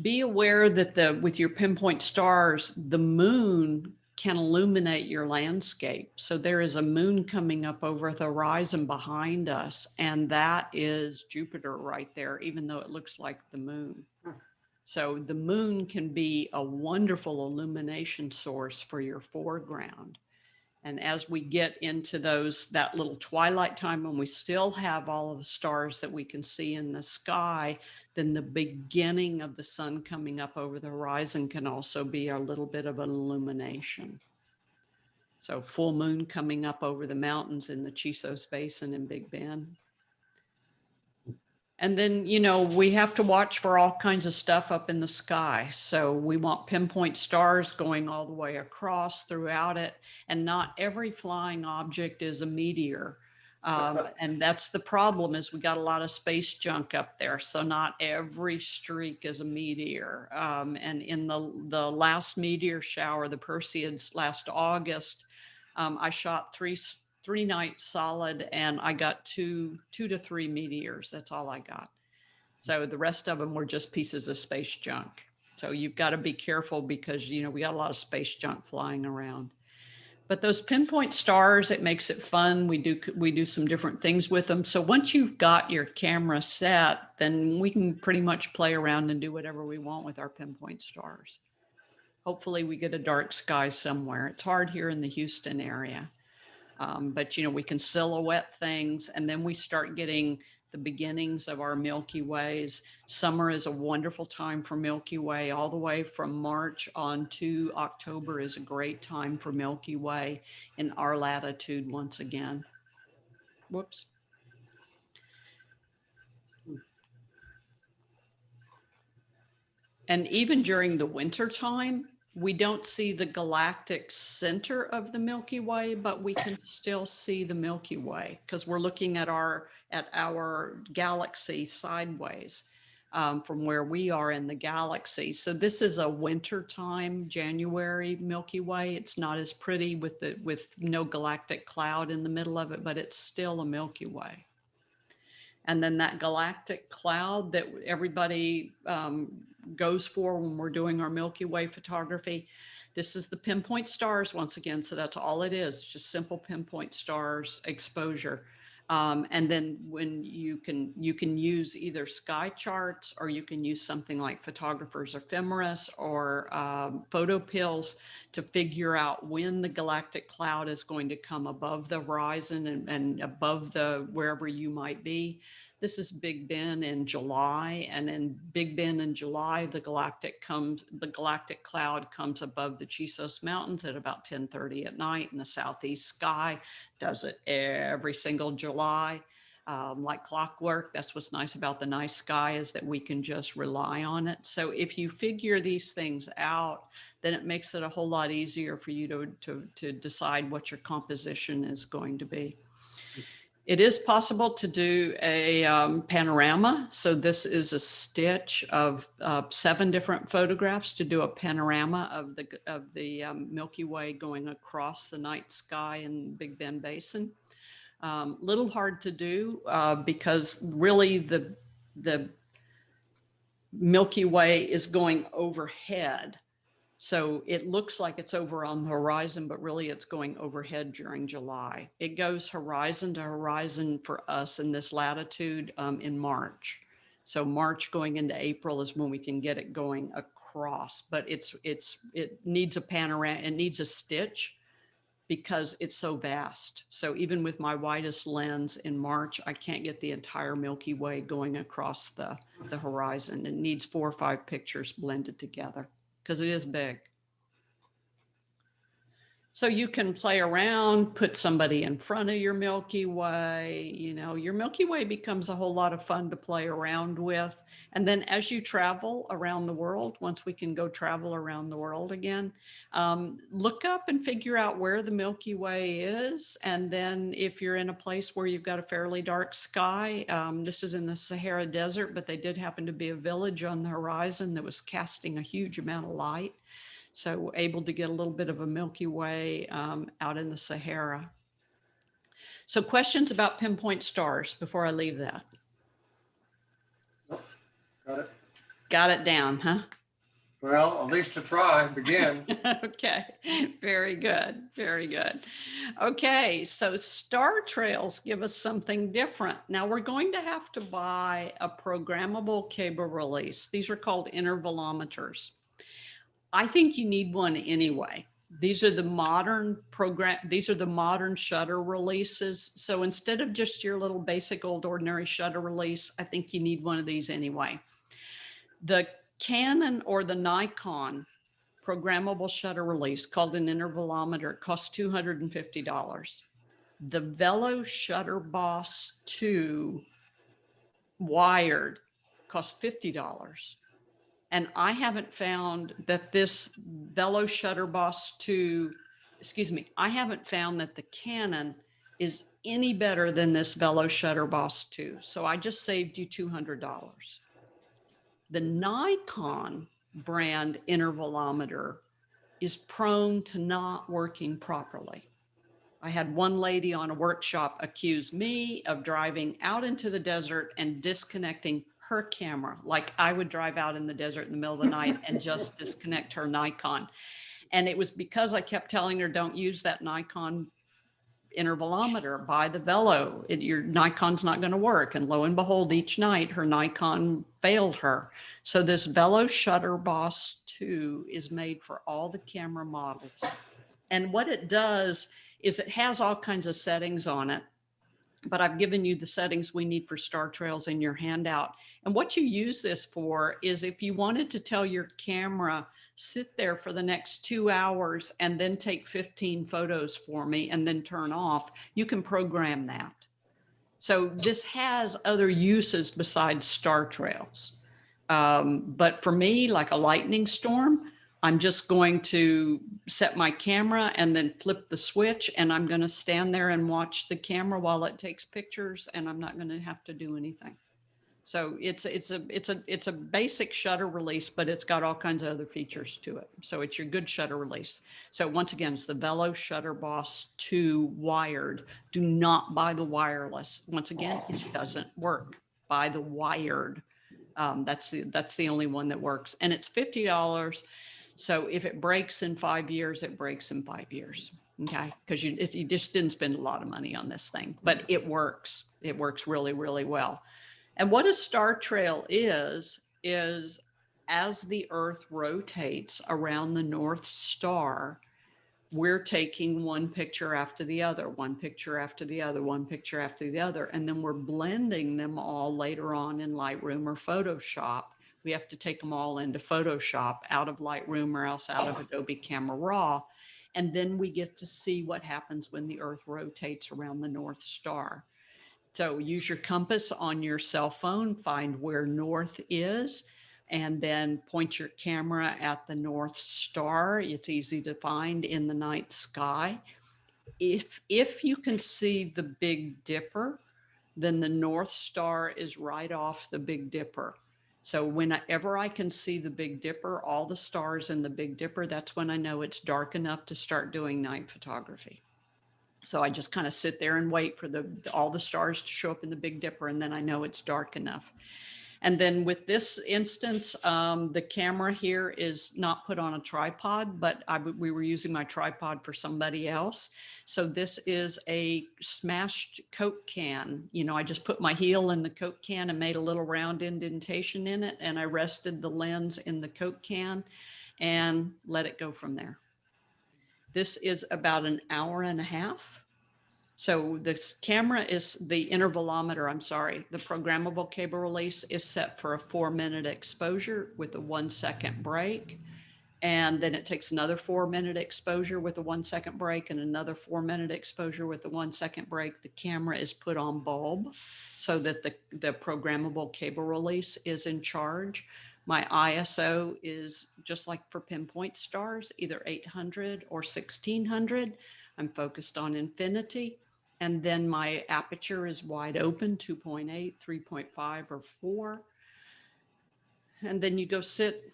Be aware that with your pinpoint stars, the moon can illuminate your landscape. So there is a moon coming up over the horizon behind us, and that is Jupiter right there, even though it looks like the moon. So the moon can be a wonderful illumination source for your foreground. And as we get into that little twilight time, when we still have all of the stars that we can see in the sky, then the beginning of the sun coming up over the horizon can also be a little bit of an illumination. So full moon coming up over the mountains in the Chisos Basin in Big Bend. And then, we have to watch for all kinds of stuff up in the sky. So we want pinpoint stars going all the way across throughout it. And not every flying object is a meteor. And that's the problem, is we got a lot of space junk up there. So not every streak is a meteor. And in the last meteor shower, the Perseids last August, I shot three nights solid, and I got two to three meteors. That's all I got. So the rest of them were just pieces of space junk. So you've got to be careful, because, we got a lot of space junk flying around. But those pinpoint stars, it makes it fun. We do some different things with them. So once you've got your camera set, then we can pretty much play around and do whatever we want with our pinpoint stars. Hopefully we get a dark sky somewhere. It's hard here in the Houston area. But, we can silhouette things, and then we start getting the beginnings of our Milky Ways. Summer is a wonderful time for Milky Way. All the way from March on to October is a great time for Milky Way in our latitude once again. Whoops. And even during the winter time, we don't see the galactic center of the Milky Way, but we can still see the Milky Way, because we're looking at our galaxy sideways from where we are in the galaxy. So this is a wintertime January Milky Way. It's not as pretty with no galactic cloud in the middle of it, but it's still a Milky Way. And then that galactic cloud that everybody goes for when we're doing our Milky Way photography, This is the pinpoint stars once again. So that's all it is, just simple pinpoint stars exposure. And then when you can use either sky charts, or you can use something like Photographer's Ephemeris or photo pills to figure out when the galactic cloud is going to come above the horizon and above the wherever you might be. This is Big Ben in July, and in Big Ben in July, the galactic cloud comes above the Chisos Mountains at about 10:30 at night in the southeast sky. Does it every single July, like clockwork. That's what's nice about the night sky, is that we can just rely on it. So if you figure these things out, then it makes it a whole lot easier for you to decide what your composition is going to be. It is possible to do a panorama. So this is a stitch of 7 different photographs to do a panorama of the Milky Way going across the night sky in Big Bend Basin. Little hard to do because really the Milky Way is going overhead. So it looks like it's over on the horizon, but really it's going overhead during July. It goes horizon to horizon for us in this latitude in March. So March going into April is when we can get it going across, but it needs a panorama, it needs a stitch because it's so vast. So even with my widest lens in March, I can't get the entire Milky Way going across the horizon. It needs 4 or 5 pictures blended together, because it is big. So you can play around, put somebody in front of your Milky Way. You know, your Milky Way becomes a whole lot of fun to play around with. And then as you travel around the world, once we can go travel around the world again, look up and figure out where the Milky Way is. And then if you're in a place where you've got a fairly dark sky, this is in the Sahara Desert, but they did happen to be a village on the horizon that was casting a huge amount of light. So we're able to get a little bit of a Milky Way out in the Sahara. So questions about pinpoint stars before I leave that? Got it. Got it down, huh? Well, at least to try, begin. Okay, very good, very good. Okay, so star trails give us something different. Now we're going to have to buy a programmable cable release. These are called intervalometers. I think you need one anyway. These are the modern shutter releases. So instead of just your little basic old ordinary shutter release, I think you need one of these anyway. The Canon or the Nikon programmable shutter release called an intervalometer costs $250. The Velo Shutter Boss 2 wired costs $50. And I haven't found that this Velo Shutter Boss 2, I haven't found that the Canon is any better than this Velo Shutter Boss 2. So I just saved you $200. The Nikon brand intervalometer is prone to not working properly. I had one lady on a workshop accuse me of driving out into the desert and disconnecting her camera. Like I would drive out in the desert in the middle of the night and just disconnect her Nikon. And it was because I kept telling her, don't use that Nikon intervalometer, buy the Velo. Your Nikon's not going to work. And lo and behold, each night her Nikon failed her. So this Velo Shutter Boss 2 is made for all the camera models. And what it does is it has all kinds of settings on it, but I've given you the settings we need for star trails in your handout. And what you use this for is if you wanted to tell your camera, sit there for the next 2 hours and then take 15 photos for me and then turn off, you can program that. So this has other uses besides star trails. But for me, like a lightning storm, I'm just going to set my camera and then flip the switch, and I'm going to stand there and watch the camera while it takes pictures, and I'm not going to have to do anything. So it's a basic shutter release, but it's got all kinds of other features to it. So it's your good shutter release. So once again, it's the Velo Shutter Boss 2 wired. Do not buy the wireless. Once again, it doesn't work. Buy the wired. That's the only one that works, and it's $50. So if it breaks in 5 years, it breaks in 5 years. Okay. Because you just didn't spend a lot of money on this thing, but it works. It works really, really well. And what a star trail is as the Earth rotates around the North Star, we're taking one picture after the other, one picture after the other, one picture after the other, and then we're blending them all later on in Lightroom or Photoshop. We have to take them all into Photoshop out of Lightroom or else out of Adobe Camera Raw. And then we get to see what happens when the Earth rotates around the North Star. So use your compass on your cell phone, find where north is, and then point your camera at the North Star. It's easy to find in the night sky. If you can see the Big Dipper, then the North Star is right off the Big Dipper. So whenever I can see the Big Dipper, all the stars in the Big Dipper, that's when I know it's dark enough to start doing night photography. So I just kind of sit there and wait for all the stars to show up in the Big Dipper, and then I know it's dark enough. And then with this instance, the camera here is not put on a tripod, but we were using my tripod for somebody else. So this is a smashed Coke can. You know, I just put my heel in the Coke can and made a little round indentation in it, and I rested the lens in the Coke can and let it go from there. This is about an hour and a half. So the camera is the intervalometer, I'm sorry, the programmable cable release is set for a 4-minute exposure with a 1-second break. And then it takes another 4-minute exposure with a 1-second break and another 4-minute exposure with a 1-second break. The camera is put on bulb so that the programmable cable release is in charge. My ISO is just like for pinpoint stars, either 800 or 1600. I'm focused on infinity. And then my aperture is wide open, 2.8, 3.5, or 4. And then you go sit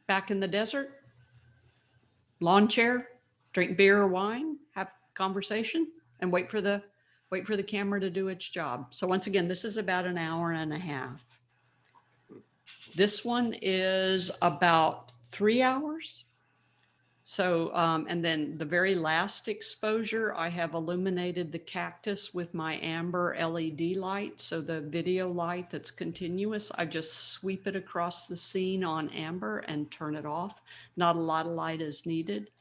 back in the desert, lawn chair, drink beer or wine, have conversation, and wait for the camera to do its job. So once again, this is about an hour and a half. This one is about 3 hours. So, and then the very last exposure, I have illuminated the cactus with my amber LED light. So the video light that's continuous, I just sweep it across the scene on amber and turn it off. Not a lot of light is needed.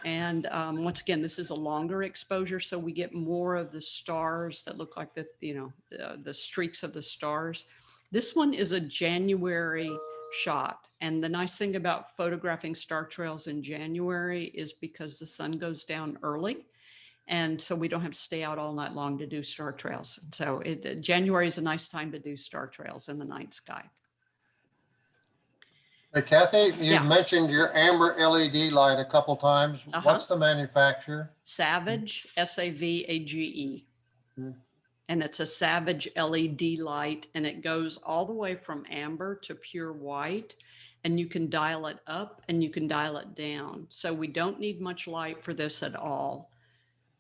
And once again, this is a longer exposure, so we get more of the stars that look like the streaks of the stars. This one is a January shot. And the nice thing about photographing star trails in January is because the sun goes down early. And so we don't have to stay out all night long to do star trails. And so January is a nice time to do star trails in the night sky. Hey, Kathy, you Yeah. mentioned your amber LED light a couple times. What's the manufacturer? Savage, SAVAGE. Hmm. And it's a Savage LED light, and it goes all the way from amber to pure white, and you can dial it up and you can dial it down. So we don't need much light for this at all.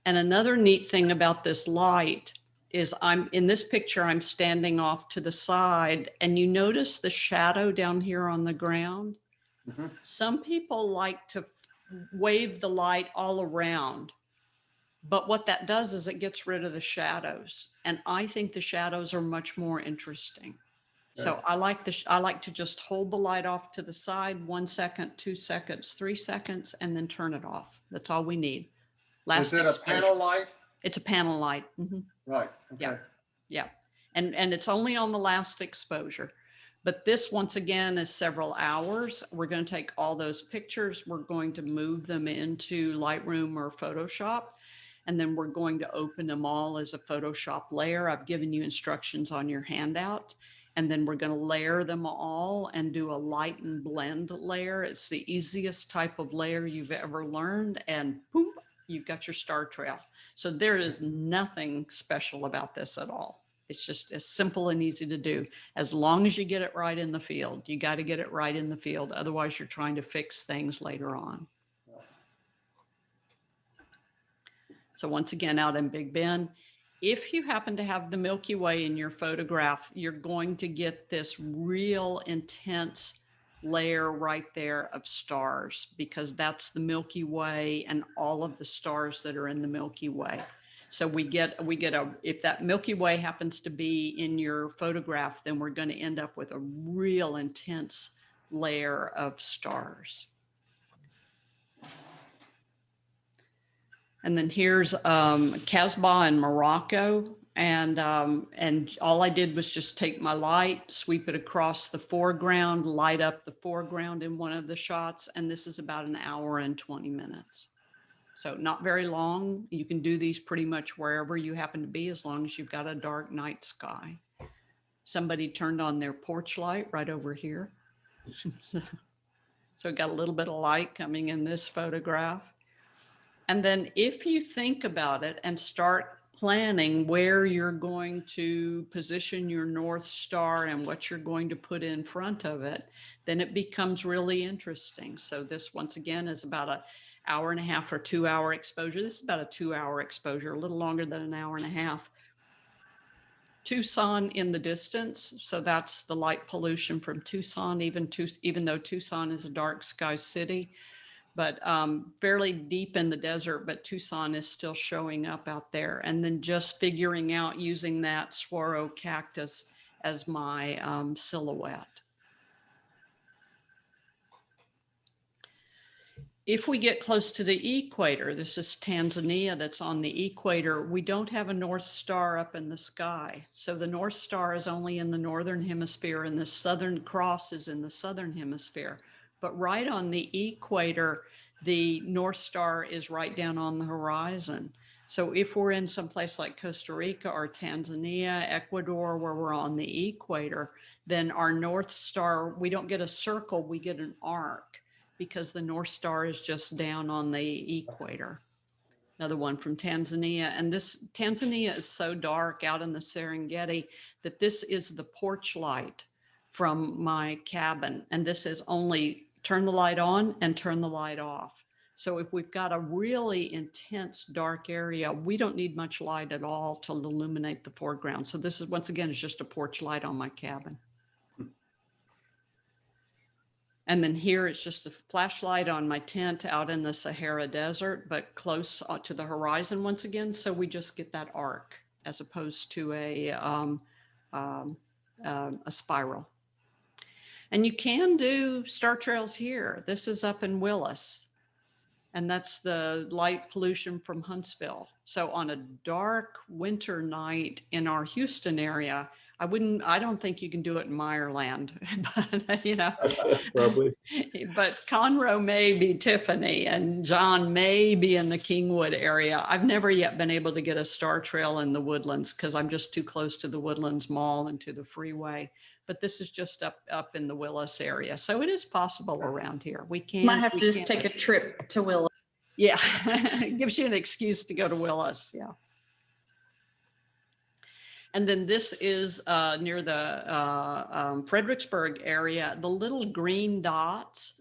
And another neat thing about this light is in this picture, I'm standing off to the side, and you notice the shadow down here on the ground. Mhm. Some people like to wave the light all around. But what that does is it gets rid of the shadows. And I think the shadows are much more interesting. So I like to just hold the light off to the side, 1 second, 2 seconds, 3 seconds, and then turn it off. That's all we need. Is it a exposure. panel light? It's a panel light. Mhm. Right. Okay. Yeah. Yeah. And it's only on the last exposure. But this, once again, is several hours. We're going to take all those pictures. We're going to move them into Lightroom or Photoshop. And then we're going to open them all as a Photoshop layer. I've given you instructions on your handout. And then we're going to layer them all and do a light and blend layer. It's the easiest type of layer you've ever learned. And boom, you've got your star trail. So there is nothing special about this at all. It's just as simple and easy to do. As long as you get it right in the field, you got to get it right in the field. Otherwise, you're trying to fix things later on. So once again, out in Big Bend, if you happen to have the Milky Way in your photograph, you're going to get this real intense layer right there of stars, because that's the Milky Way and all of the stars that are in the Milky Way. So we get if that Milky Way happens to be in your photograph, then we're going to end up with a real intense layer of stars. And then here's Casbah in Morocco. And all I did was just take my light, sweep it across the foreground, light up the foreground in one of the shots. And this is about an hour and 20 minutes. So not very long. You can do these pretty much wherever you happen to be, as long as you've got a dark night sky. Somebody turned on their porch light right over here. So it got a little bit of light coming in this photograph. And then if you think about it and start planning where you're going to position your North Star and what you're going to put in front of it, then it becomes really interesting. So this, once again, is about an hour and a half or 2 hour exposure. This is about a 2 hour exposure, a little longer than an hour and a half. Tucson in the distance. So that's the light pollution from Tucson, even though Tucson is a dark sky city, but fairly deep in the desert, but Tucson is still showing up out there. And then just figuring out using that saguaro cactus as my silhouette. If we get close to the equator, this is Tanzania that's on the equator, we don't have a North Star up in the sky. So the North Star is only in the Northern Hemisphere and the Southern Cross is in the Southern Hemisphere. But right on the equator, the North Star is right down on the horizon. So if we're in some place like Costa Rica or Tanzania, Ecuador, where we're on the equator, then our North Star, we don't get a circle, we get an arc, because the North Star is just down on the equator. Another one from Tanzania. And this Tanzania is so dark out in the Serengeti that this is the porch light from my cabin. And this is only turn the light on and turn the light off. So if we've got a really intense dark area, we don't need much light at all to illuminate the foreground. So this is, once again, is just a porch light on my cabin. And then here it's just a flashlight on my tent out in the Sahara Desert, but close to the horizon once again. So we just get that arc as opposed to a spiral. And you can do star trails here. This is up in Willis, and that's the light pollution from Huntsville. So on a dark winter night in our Houston area, I don't think you can do it in Meyerland, but you know, Probably. but Conroe may be Tiffany and John may be in the Kingwood area. I've never yet been able to get a star trail in the Woodlands because I'm just too close to the Woodlands Mall and to the freeway. But this is just up in the Willis area. So it is possible around here. We can. Might have to just take a trip to Willis. Yeah, it gives you an excuse to go to Willis. Yeah. And then this is near the Fredericksburg area. The little green dots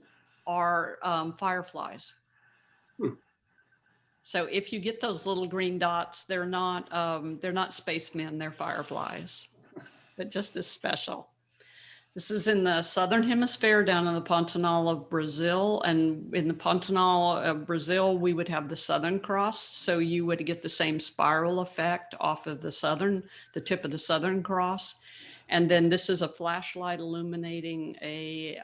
are fireflies. So if you get those little green dots, they're not spacemen, they're fireflies, but just as special. This is in the Southern Hemisphere down in the Pantanal of Brazil. And in the Pantanal of Brazil, we would have the Southern Cross. So you would get the same spiral effect off of the tip of the Southern Cross. And then this is a flashlight illuminating a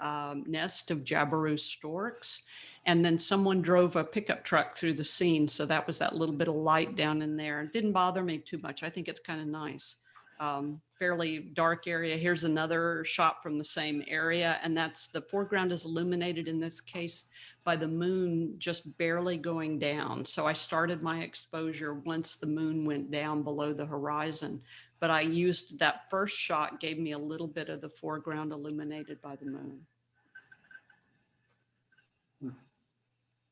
nest of Jabiru storks. And then someone drove a pickup truck through the scene. So that was that little bit of light down in there. It didn't bother me too much. I think it's kind of nice. Fairly dark area. Here's another shot from the same area, and that's the foreground is illuminated in this case by the moon just barely going down. So I started my exposure once the moon went down below the horizon, but I used that first shot gave me a little bit of the foreground illuminated by the moon.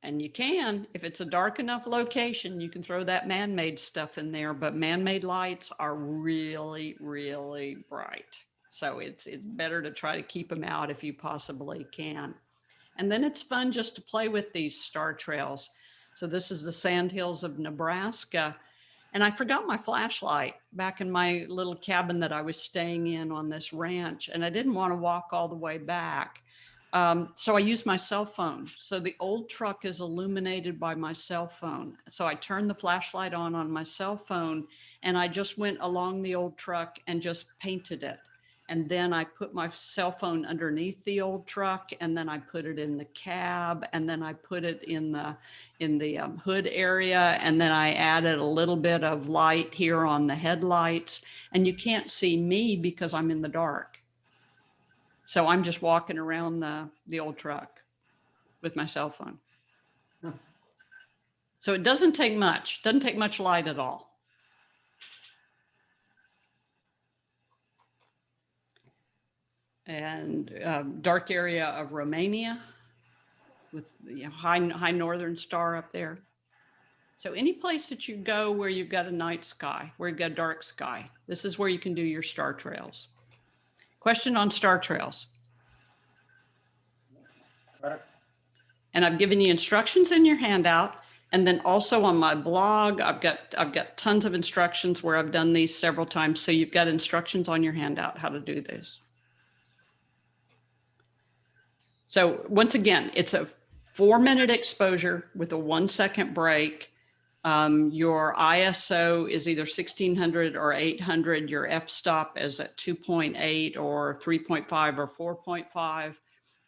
And you can, if it's a dark enough location, you can throw that man-made stuff in there, but man-made lights are really, really bright. So it's better to try to keep them out if you possibly can. And then it's fun just to play with these star trails. So this is the Sandhills of Nebraska. And I forgot my flashlight back in my little cabin that I was staying in on this ranch. And I didn't want to walk all the way back. So I use my cell phone. So the old truck is illuminated by my cell phone. So I turned the flashlight on my cell phone, and I just went along the old truck and just painted it. And then I put my cell phone underneath the old truck, and then I put it in the cab, and then I put it in the hood area, and then I added a little bit of light here on the headlights. And you can't see me because I'm in the dark. So I'm just walking around the old truck with my cell phone. So it doesn't take much light at all. And dark area of Romania with high northern star up there. So any place that you go where you've got a night sky, where you've got a dark sky, this is where you can do your star trails. Question on star trails. And I've given you instructions in your handout. And then also on my blog, I've got tons of instructions where I've done these several times. So you've got instructions on your handout how to do this. So once again, it's a 4-minute exposure with a 1-second break. Your ISO is either 1600 or 800. Your f-stop is at 2.8 or 3.5 or 4.5.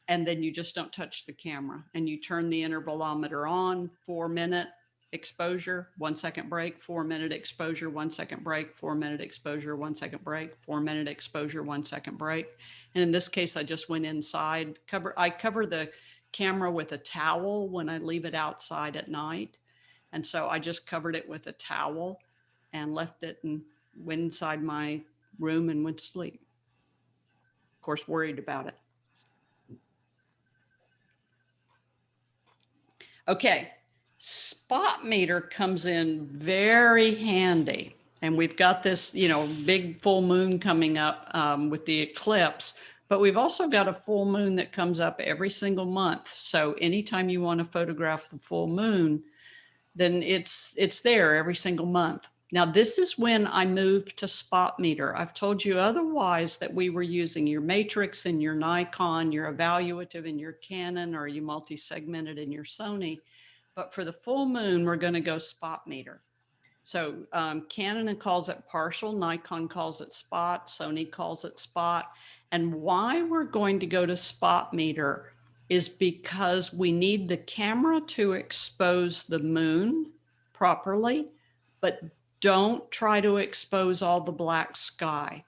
And then you just don't touch the camera, and you turn the intervalometer on, 4-minute exposure, 1-second break, 4-minute exposure, 1-second break, 4-minute exposure, 1-second break, 4-minute exposure, 1-second break. And in this case, I just went inside, I cover the camera with a towel when I leave it outside at night. And so I just covered it with a towel and left it and went inside my room and went to sleep. Of course, worried about it. Okay, spot meter comes in very handy. And we've got this, big full moon coming up with the eclipse, but we've also got a full moon that comes up every single month. So anytime you want to photograph the full moon, then it's there every single month. Now, this is when I moved to spot meter. I've told you otherwise that we were using your matrix in your Nikon, your evaluative in your Canon, or you multi-segmented in your Sony. But for the full moon, we're going to go spot meter. So Canon calls it partial, Nikon calls it spot, Sony calls it spot. And why we're going to go to spot meter is because we need the camera to expose the moon properly, but don't try to expose all the black sky.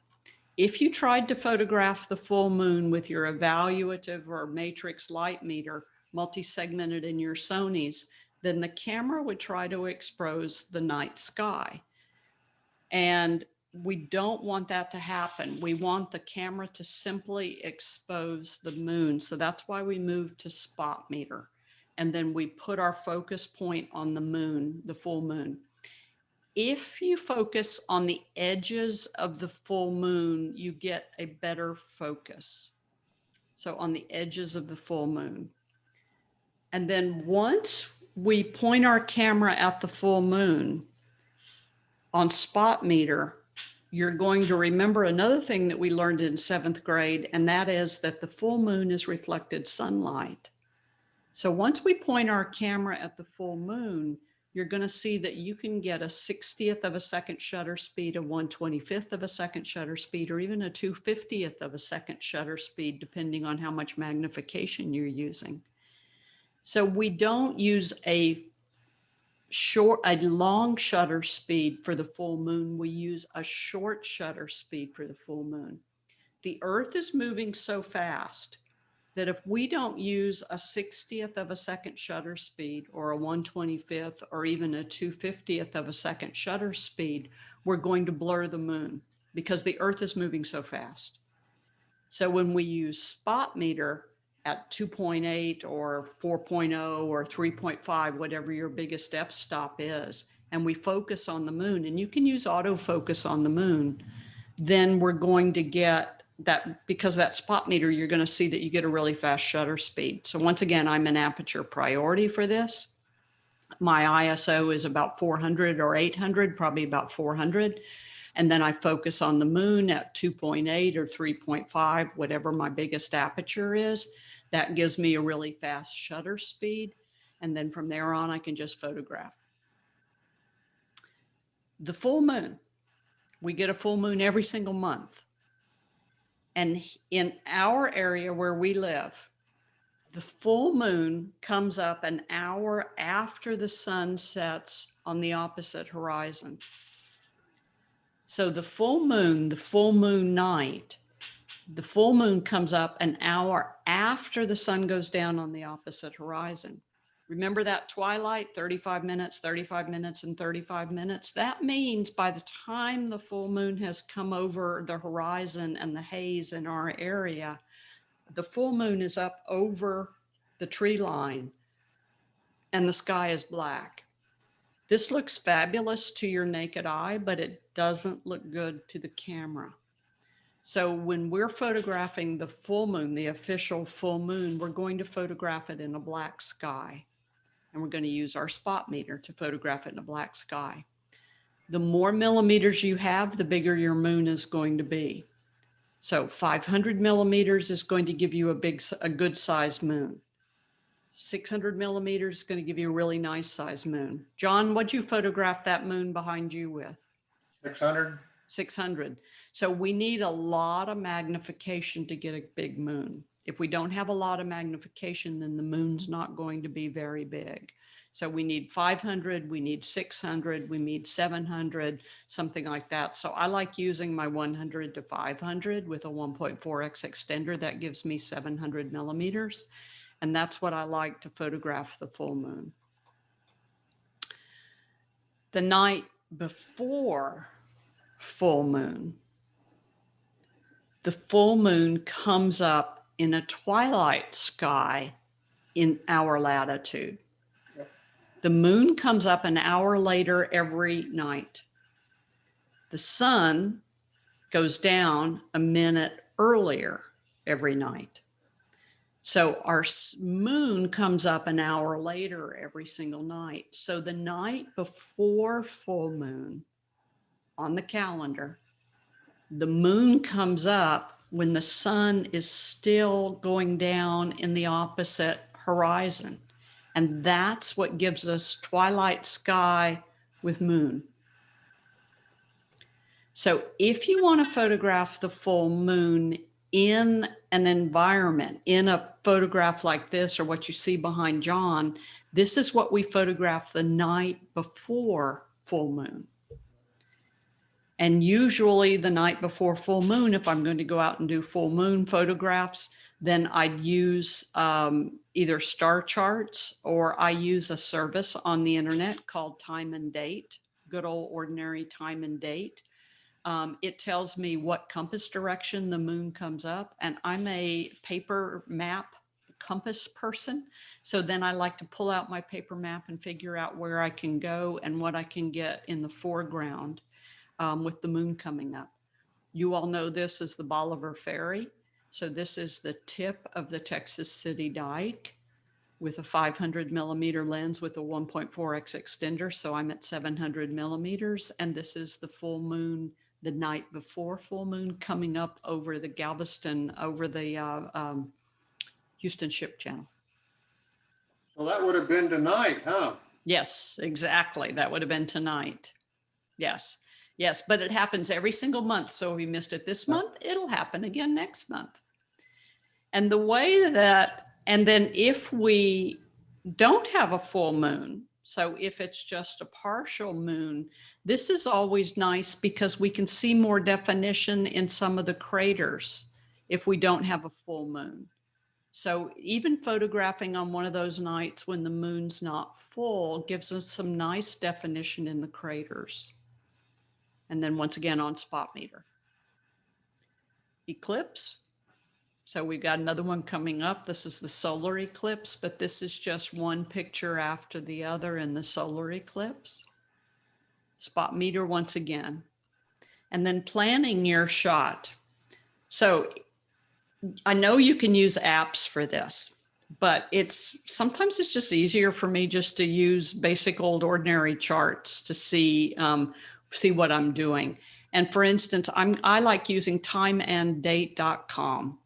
If you tried to photograph the full moon with your evaluative or matrix light meter, multi-segmented in your Sonys, then the camera would try to expose the night sky. And we don't want that to happen. We want the camera to simply expose the moon. So that's why we moved to spot meter. And then we put our focus point on the moon, the full moon. If you focus on the edges of the full moon, you get a better focus. So on the edges of the full moon. And then once we point our camera at the full moon on spot meter, you're going to remember another thing that we learned in 7th grade, and that is that the full moon is reflected sunlight. So once we point our camera at the full moon, you're going to see that you can get a 60th of a second shutter speed, a 1/25th of a second shutter speed, or even a 2/50th of a second shutter speed, depending on how much magnification you're using. So we don't use a long shutter speed for the full moon. We use a short shutter speed for the full moon. The Earth is moving so fast that if we don't use a 60th of a second shutter speed or a 1/25th or even a 2/50th of a second shutter speed, we're going to blur the moon because the Earth is moving so fast. So when we use spot meter at 2.8 or 4.0 or 3.5, whatever your biggest f-stop is, and we focus on the moon, and you can use autofocus on the moon, then we're going to get that, because that spot meter, you're going to see that you get a really fast shutter speed. So once again, I'm an aperture priority for this. My ISO is about 400 or 800, probably about 400. And then I focus on the moon at 2.8 or 3.5, whatever my biggest aperture is. That gives me a really fast shutter speed. And then from there on, I can just photograph. The full moon, we get a full moon every single month. And in our area where we live, the full moon comes up an hour after the sun sets on the opposite horizon. So the full moon night, the full moon comes up an hour after the sun goes down on the opposite horizon. Remember that twilight, 35 minutes, 35 minutes, and 35 minutes? That means by the time the full moon has come over the horizon and the haze in our area, the full moon is up over the tree line and the sky is black. This looks fabulous to your naked eye, but it doesn't look good to the camera. So when we're photographing the full moon, the official full moon, we're going to photograph it in a black sky. And we're going to use our spot meter to photograph it in a black sky. The more millimeters you have, the bigger your moon is going to be. So 500 millimeters is going to give you a good sized moon. 600 millimeters is going to give you a really nice sized moon. John, what'd you photograph that moon behind you with? 600. 600. So we need a lot of magnification to get a big moon. If we don't have a lot of magnification, then the moon's not going to be very big. So we need 500, we need 600, we need 700, something like that. So I like using my 100 to 500 with a 1.4x extender. That gives me 700 millimeters. And that's what I like to photograph the full moon. The night before full moon, the full moon comes up in a twilight sky in our latitude. Yep. The moon comes up an hour later every night. The sun goes down a minute earlier every night. So our moon comes up an hour later every single night. So the night before full moon on the calendar, the moon comes up when the sun is still going down in the opposite horizon. And that's what gives us twilight sky with moon. So if you want to photograph the full moon in an environment, in a photograph like this, or what you see behind John, this is what we photograph the night before full moon. And usually the night before full moon, if I'm going to go out and do full moon photographs, then I'd use either star charts, or I use a service on the internet called Time and Date, good old ordinary Time and Date. It tells me what compass direction the moon comes up, and I'm a paper map compass person. So then I like to pull out my paper map and figure out where I can go and what I can get in the foreground. With the moon coming up. You all know this as the Bolivar Ferry. So this is the tip of the Texas City Dike with a 500 millimeter lens with a 1.4x extender. So I'm at 700 millimeters. And this is the full moon, the night before full moon, coming up over the Galveston, over the Houston Ship Channel. So that would have been tonight, huh? Yes, exactly. That would have been tonight. Yes. Yes, but it happens every single month. So if you missed it this month, it'll happen again next month. And the way that, and then if we don't have a full moon, so if it's just a partial moon, this is always nice because we can see more definition in some of the craters if we don't have a full moon. So even photographing on one of those nights when the moon's not full gives us some nice definition in the craters. And then once again on spot meter. Eclipse. So we've got another one coming up. This is the solar eclipse, but this is just one picture after the other in the solar eclipse. Spot meter once again. And then planning your shot. So I know you can use apps for this, but sometimes it's just easier for me just to use basic old ordinary charts to see what I'm doing. And for instance, I like using timeanddate.com.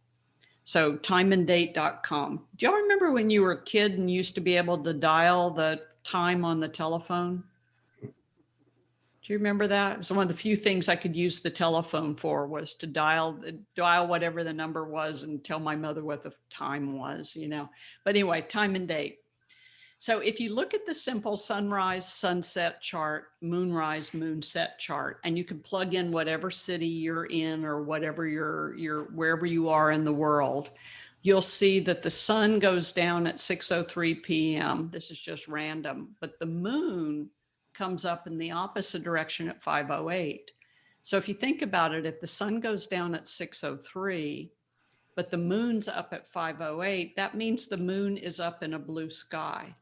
So timeanddate.com. Do y'all remember when you were a kid and used to be able to dial the time on the telephone? Do you remember that? It was one of the few things I could use the telephone for, was to dial whatever the number was and tell my mother what the time was, you know. But anyway, time and date. So if you look at the simple sunrise, sunset chart, moonrise, moonset chart, and you can plug in whatever city you're in or whatever wherever you are in the world, you'll see that the sun goes down at 6:03 p.m. This is just random, but the moon comes up in the opposite direction at 5:08. So if you think about it, if the sun goes down at 6:03, but the moon's up at 5:08, that means the moon is up in a blue sky.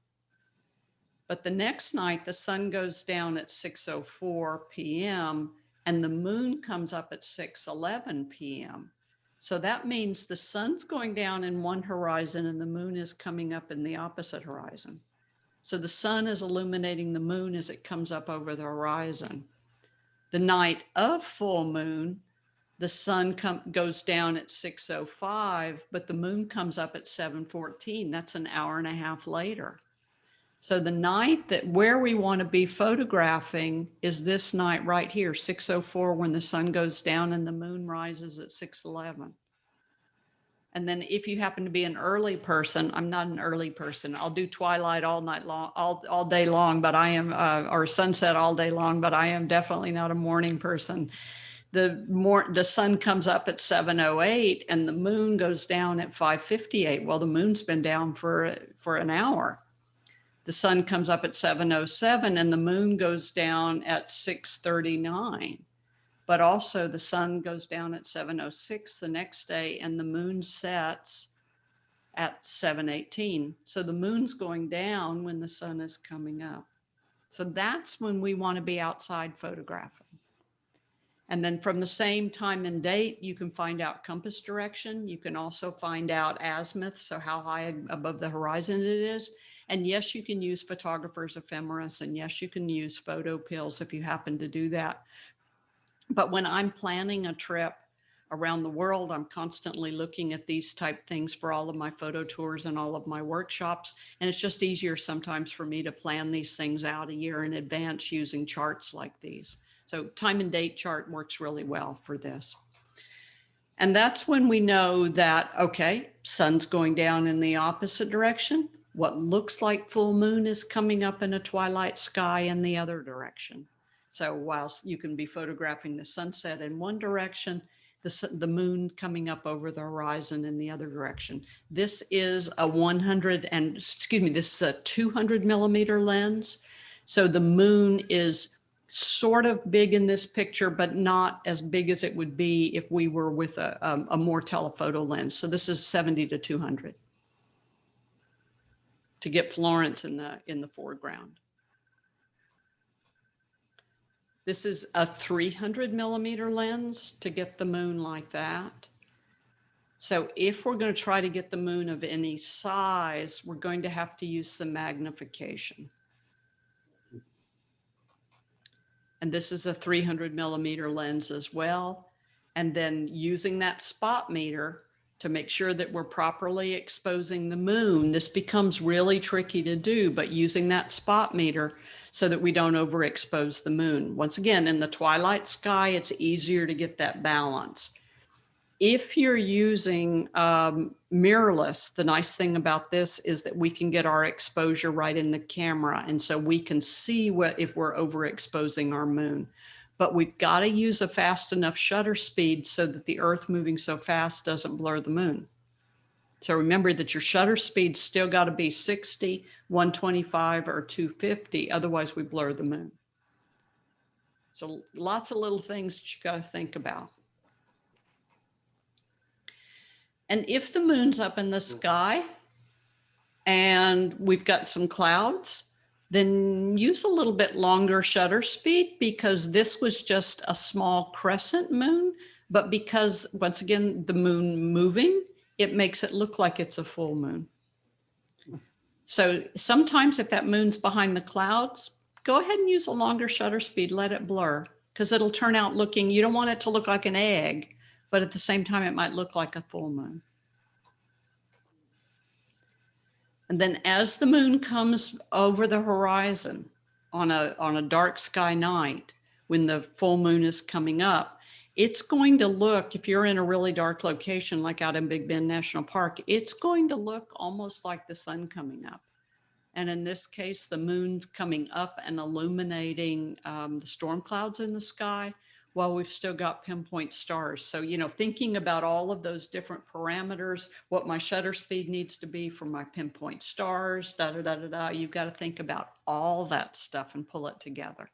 But the next night, the sun goes down at 6:04 p.m. and the moon comes up at 6:11 p.m. So that means the sun's going down in one horizon and the moon is coming up in the opposite horizon. So the sun is illuminating the moon as it comes up over the horizon. The night of full moon, the sun goes down at 6:05, but the moon comes up at 7:14. That's an hour and a half later. So the night that where we want to be photographing is this night right here, 6:04, when the sun goes down and the moon rises at 6:11. And then if you happen to be an early person, I'm not an early person. I'll do twilight all night long, all day long, but I am, or sunset all day long, but I am definitely not a morning person. The sun comes up at 7:08 and the moon goes down at 5:58. Well, the moon's been down for an hour. The sun comes up at 7:07 and the moon goes down at 6:39. But also the sun goes down at 7:06 the next day and the moon sets at 7:18. So the moon's going down when the sun is coming up. So that's when we want to be outside photographing. And then from the same time and date, you can find out compass direction. You can also find out azimuth, so how high above the horizon it is. And yes, you can use photographer's ephemeris, and yes, you can use photo pills if you happen to do that. But when I'm planning a trip around the world, I'm constantly looking at these type things for all of my photo tours and all of my workshops. And it's just easier sometimes for me to plan these things out a year in advance using charts like these. So time and date chart works really well for this. And that's when we know that, okay, sun's going down in the opposite direction. What looks like full moon is coming up in a twilight sky in the other direction. So whilst you can be photographing the sunset in one direction, the moon coming up over the horizon in the other direction. This is a 200 millimeter lens. So the moon is sort of big in this picture, but not as big as it would be if we were with a more telephoto lens. So this is 70 to 200 to get Florence in the foreground. This is a 300 millimeter lens to get the moon like that. So if we're going to try to get the moon of any size, we're going to have to use some magnification. And this is a 300 millimeter lens as well. And then using that spot meter to make sure that we're properly exposing the moon. This becomes really tricky to do, but using that spot meter so that we don't overexpose the moon. Once again, in the twilight sky, it's easier to get that balance. If you're using mirrorless, the nice thing about this is that we can get our exposure right in the camera. And so we can see if we're overexposing our moon. But we've got to use a fast enough shutter speed so that the Earth moving so fast doesn't blur the moon. So remember that your shutter speed's still got to be 60, 125, or 250. Otherwise, we blur the moon. So lots of little things that you got to think about. And if the moon's up in the sky and we've got some clouds, then use a little bit longer shutter speed, because this was just a small crescent moon. But because, once again, the moon moving, it makes it look like it's a full moon. So sometimes if that moon's behind the clouds, go ahead and use a longer shutter speed, let it blur, because it'll turn out looking, you don't want it to look like an egg, but at the same time, it might look like a full moon. And then as the moon comes over the horizon on a dark sky night, when the full moon is coming up, it's going to look, if you're in a really dark location, like out in Big Bend National Park, it's going to look almost like the sun coming up. And in this case, the moon's coming up and illuminating the storm clouds in the sky while we've still got pinpoint stars. So, you know, thinking about all of those different parameters, what my shutter speed needs to be for my pinpoint stars, da, da, da, da, da, you've got to think about all that stuff and pull it together.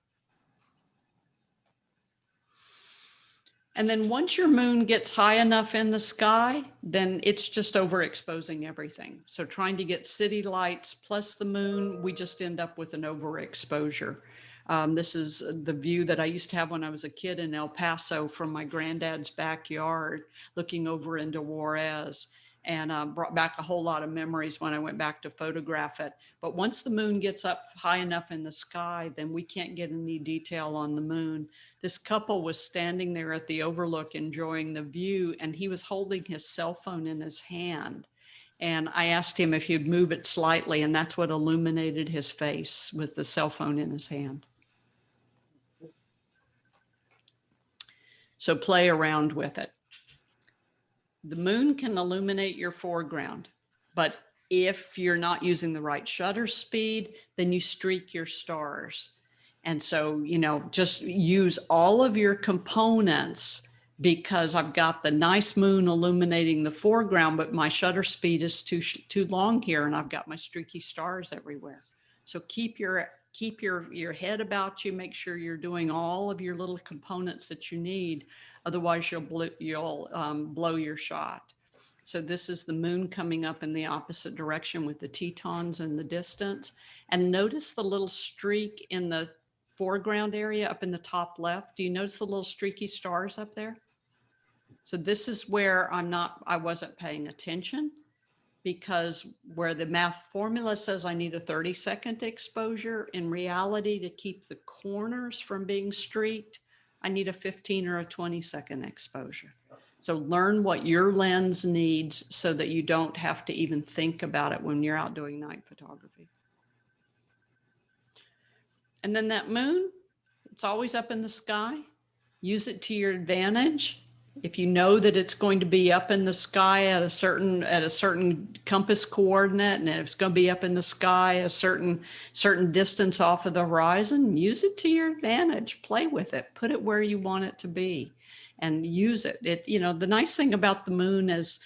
And then once your moon gets high enough in the sky, then it's just overexposing everything. So trying to get city lights plus the moon, we just end up with an overexposure. This is the view that I used to have when I was a kid in El Paso from my granddad's backyard, looking over into Juarez, and brought back a whole lot of memories when I went back to photograph it. But once the moon gets up high enough in the sky, then we can't get any detail on the moon. This couple was standing there at the overlook enjoying the view, and he was holding his cell phone in his hand. And I asked him if he'd move it slightly, and that's what illuminated his face, with the cell phone in his hand. So play around with it. The moon can illuminate your foreground, but if you're not using the right shutter speed, then you streak your stars. And so, you know, just use all of your components, because I've got the nice moon illuminating the foreground, but my shutter speed is too long here, and I've got my streaky stars everywhere. So keep your head about you. Make sure you're doing all of your little components that you need. Otherwise, you'll blow your shot. So this is the moon coming up in the opposite direction with the Tetons in the distance. And notice the little streak in the foreground area up in the top left. Do you notice the little streaky stars up there? So this is where I wasn't paying attention, because where the math formula says I need a 30-second exposure, in reality, to keep the corners from being streaked, I need a 15 or a 20-second exposure. So learn what your lens needs so that you don't have to even think about it when you're out doing night photography. And then that moon, it's always up in the sky. Use it to your advantage. If you know that it's going to be up in the sky at a certain compass coordinate, and it's going to be up in the sky a certain distance off of the horizon, use it to your advantage. Play with it. Put it where you want it to be, and use it. You know, the nice thing about the moon is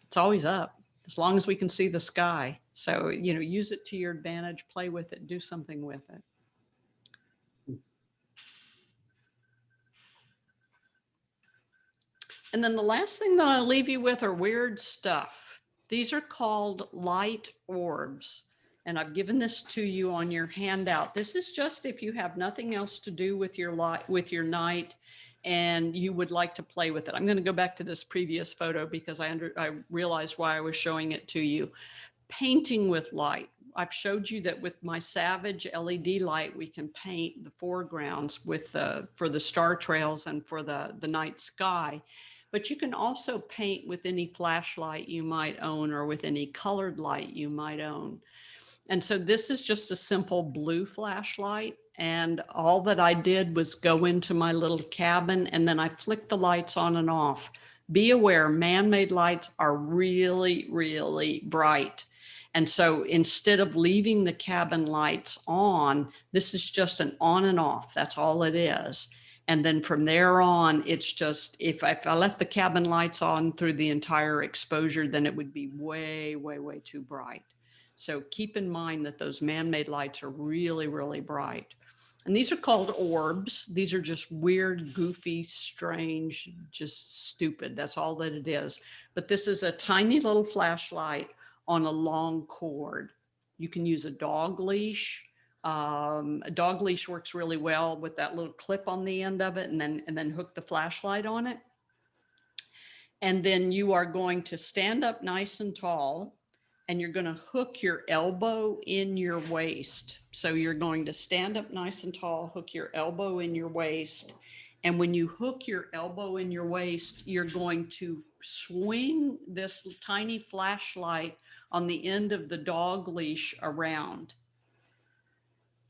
it's always up as long as we can see the sky. So, you know, use it to your advantage. Play with it. Do something with it. And then the last thing that I'll leave you with are weird stuff. These are called light orbs. And I've given this to you on your handout. This is just if you have nothing else to do with your night and you would like to play with it. I'm going to go back to this previous photo because I realized why I was showing it to you. Painting with light. I've showed you that with my Savage LED light, we can paint the foregrounds for the star trails and for the night sky. But you can also paint with any flashlight you might own or with any colored light you might own. And so this is just a simple blue flashlight. And all that I did was go into my little cabin and then I flicked the lights on and off. Be aware, man-made lights are really, really bright. And so instead of leaving the cabin lights on, this is just an on and off. That's all it is. And then from there on, it's just, if I left the cabin lights on through the entire exposure, then it would be way, way, way too bright. So keep in mind that those man-made lights are really, really bright. And these are called orbs. These are just weird, goofy, strange, just stupid. That's all that it is. But this is a tiny little flashlight on a long cord. You can use a dog leash. A dog leash works really well with that little clip on the end of it, and then hook the flashlight on it. And then you are going to stand up nice and tall, and you're going to hook your elbow in your waist. So you're going to stand up nice and tall, hook your elbow in your waist, And when you hook your elbow in your waist, you're going to swing this tiny flashlight on the end of the dog leash around.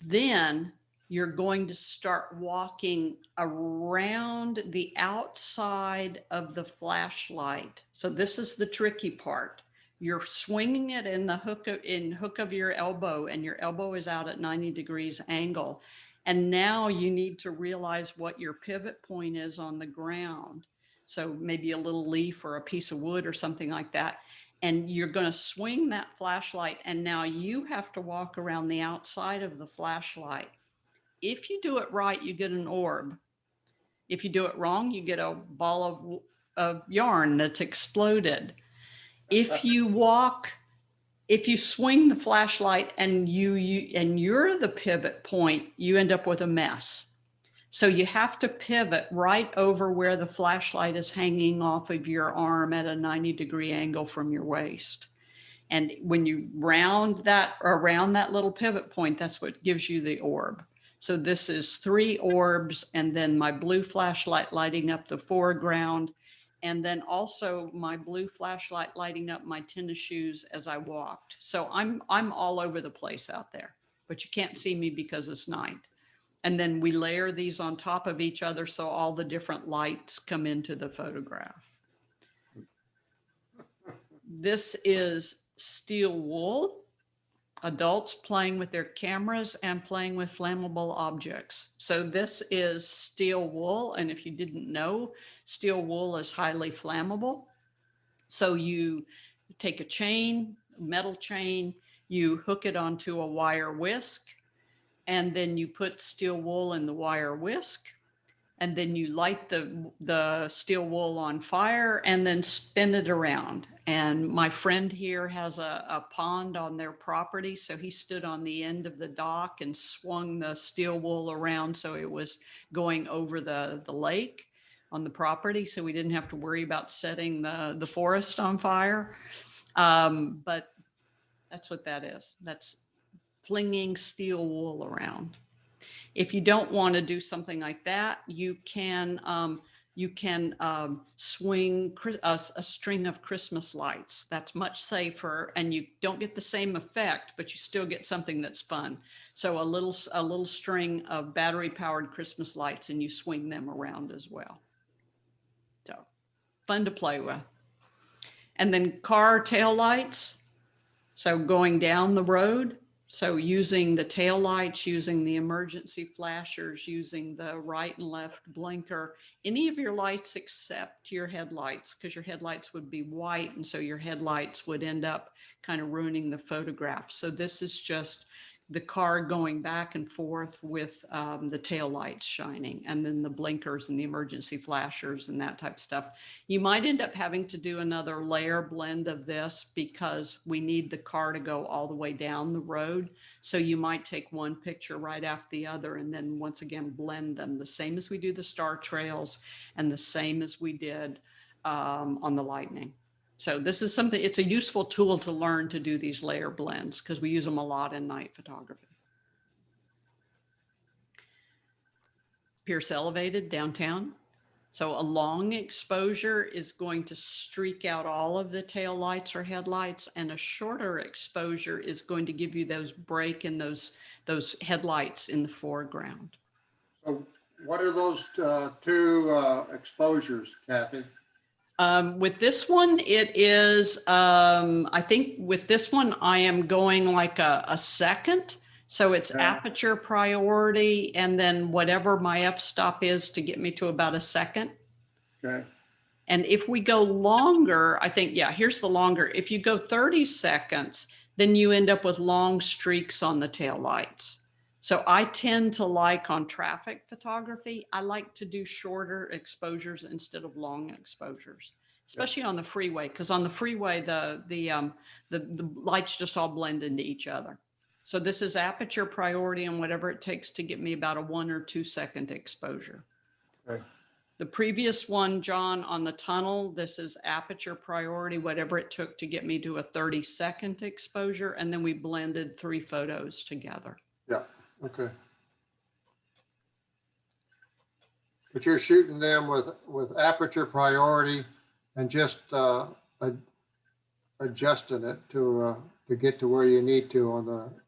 Then you're going to start walking around the outside of the flashlight. So this is the tricky part. You're swinging it in the hook of your elbow, and your elbow is out at 90 degrees angle. And now you need to realize what your pivot point is on the ground. So maybe a little leaf or a piece of wood or something like that. And you're going to swing that flashlight. And now you have to walk around the outside of the flashlight. If you do it right, you get an orb. If you do it wrong, you get a ball of yarn that's exploded. If you swing the flashlight and you're the pivot point, you end up with a mess. So you have to pivot right over where the flashlight is hanging off of your arm at a 90-degree angle from your waist. And when you round that around that little pivot point, that's what gives you the orb. So this is 3 orbs, and then my blue flashlight lighting up the foreground, and then also my blue flashlight lighting up my tennis shoes as I walked. So I'm all over the place out there, but you can't see me because it's night. And then we layer these on top of each other so all the different lights come into the photograph. This is steel wool. Adults playing with their cameras and playing with flammable objects. So this is steel wool. And if you didn't know, steel wool is highly flammable. So you take a chain, metal chain, you hook it onto a wire whisk, and then you put steel wool in the wire whisk, and then you light the steel wool on fire and then spin it around. And my friend here has a pond on their property. So he stood on the end of the dock and swung the steel wool around so it was going over the lake on the property. So we didn't have to worry about setting the forest on fire. But that's what that is. That's flinging steel wool around. If you don't want to do something like that, you can swing a string of Christmas lights. That's much safer, and you don't get the same effect, but you still get something that's fun. So a little string of battery-powered Christmas lights, and you swing them around as well. So fun to play with. And then car tail lights. So going down the road. So using the tail lights, using the emergency flashers, using the right and left blinker, any of your lights except your headlights, because your headlights would be white. And so your headlights would end up kind of ruining the photograph. So this is just the car going back and forth with the tail lights shining, and then the blinkers and the emergency flashers and that type of stuff. You might end up having to do another layer blend of this because we need the car to go all the way down the road. So you might take one picture right after the other and then once again blend them, the same as we do the star trails and the same as we did on the lightning. So this is something, it's a useful tool to learn to do these layer blends because we use them a lot in night photography. Pierce Elevated downtown. So a long exposure is going to streak out all of the tail lights or headlights, and a shorter exposure is going to give you those break in those headlights in the foreground. So what are those 2 exposures, Kathy? With this one, it is, I think with this one, I am going like a second. So it's aperture priority, and then whatever my f-stop is to get me to about a second. Okay. And if we go longer, I think, yeah, here's the longer. If you go 30 seconds, then you end up with long streaks on the tail lights. So I tend to like on traffic photography, I like to do shorter exposures instead of long exposures, especially on the freeway, because on the freeway, the lights just all blend into each other. So this is aperture priority and whatever it takes to get me about a 1 or 2 second exposure. Okay. The previous one, John, on the tunnel, this is aperture priority, whatever it took to get me to a 30-second exposure. And then we blended 3 photos together. Yeah. Okay. But you're shooting them with aperture priority and just adjusting it to get to where you need to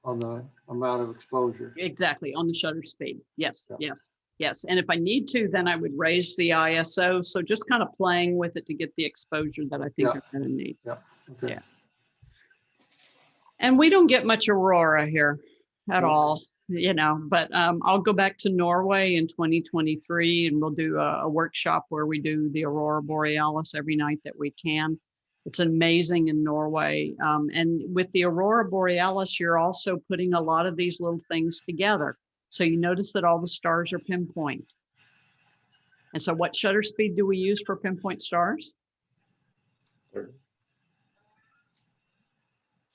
on the amount of exposure. Exactly, on the shutter speed. Yes, Yeah. yes, yes. And if I need to, then I would raise the ISO. So just kind of playing with it to get the exposure that I think Yeah. I'm going to need. Okay. Yeah. And we don't get much aurora here at No. all, you know, but I'll go back to Norway in 2023 and we'll do a workshop where we do the aurora borealis every night that we can. It's amazing in Norway. And with the aurora borealis, you're also putting a lot of these little things together. So you notice that all the stars are pinpoint. And so what shutter speed do we use for pinpoint stars?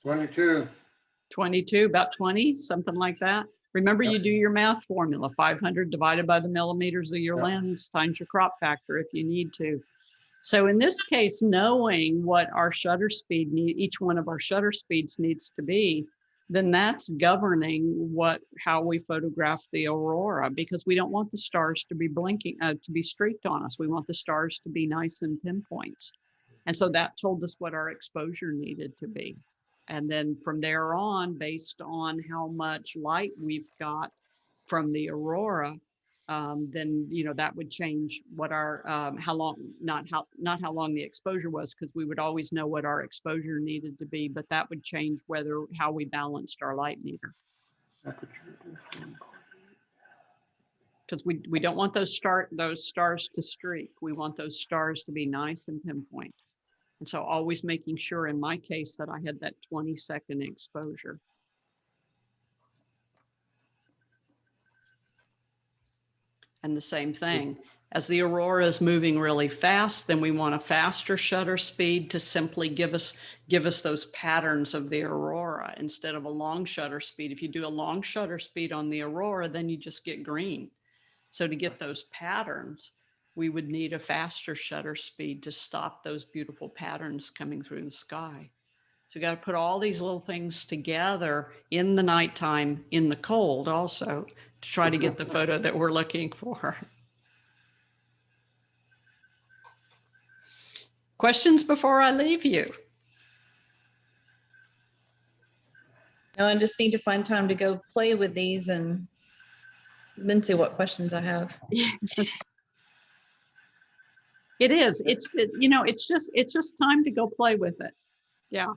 22. 22, about 20, something like that. Remember, Yep. you do your math formula, 500 divided by the millimeters of your Yep. lens times your crop factor if you need to. So in this case, knowing what our shutter speed each one of our shutter speeds needs to be, then that's governing how we photograph the aurora, because we don't want the stars to be blinking, to be streaked on us. We want the stars to be nice and pinpoints. And so that told us what our exposure needed to be. And then from there on, based on how much light we've got from the aurora, then, you know, that would change what our, how long, not how long the exposure was, because we would always know what our exposure needed to be, but that would change how we balanced our light meter. Because we don't want those stars to streak. We want those stars to be nice and pinpoint. And so always making sure in my case that I had that 20-second exposure. And the same thing, as the aurora is moving really fast, then we want a faster shutter speed to simply give us those patterns of the aurora instead of a long shutter speed. If you do a long shutter speed on the aurora, then you just get green. So to get those patterns, we would need a faster shutter speed to stop those beautiful patterns coming through the sky. So you got to put all these little things together in the nighttime, in the cold also, to try to get the photo that we're looking for. Questions before I leave you? No, I just need to find time to go play with these and then see what questions I have. It is. It's just time to go play with it. Yeah.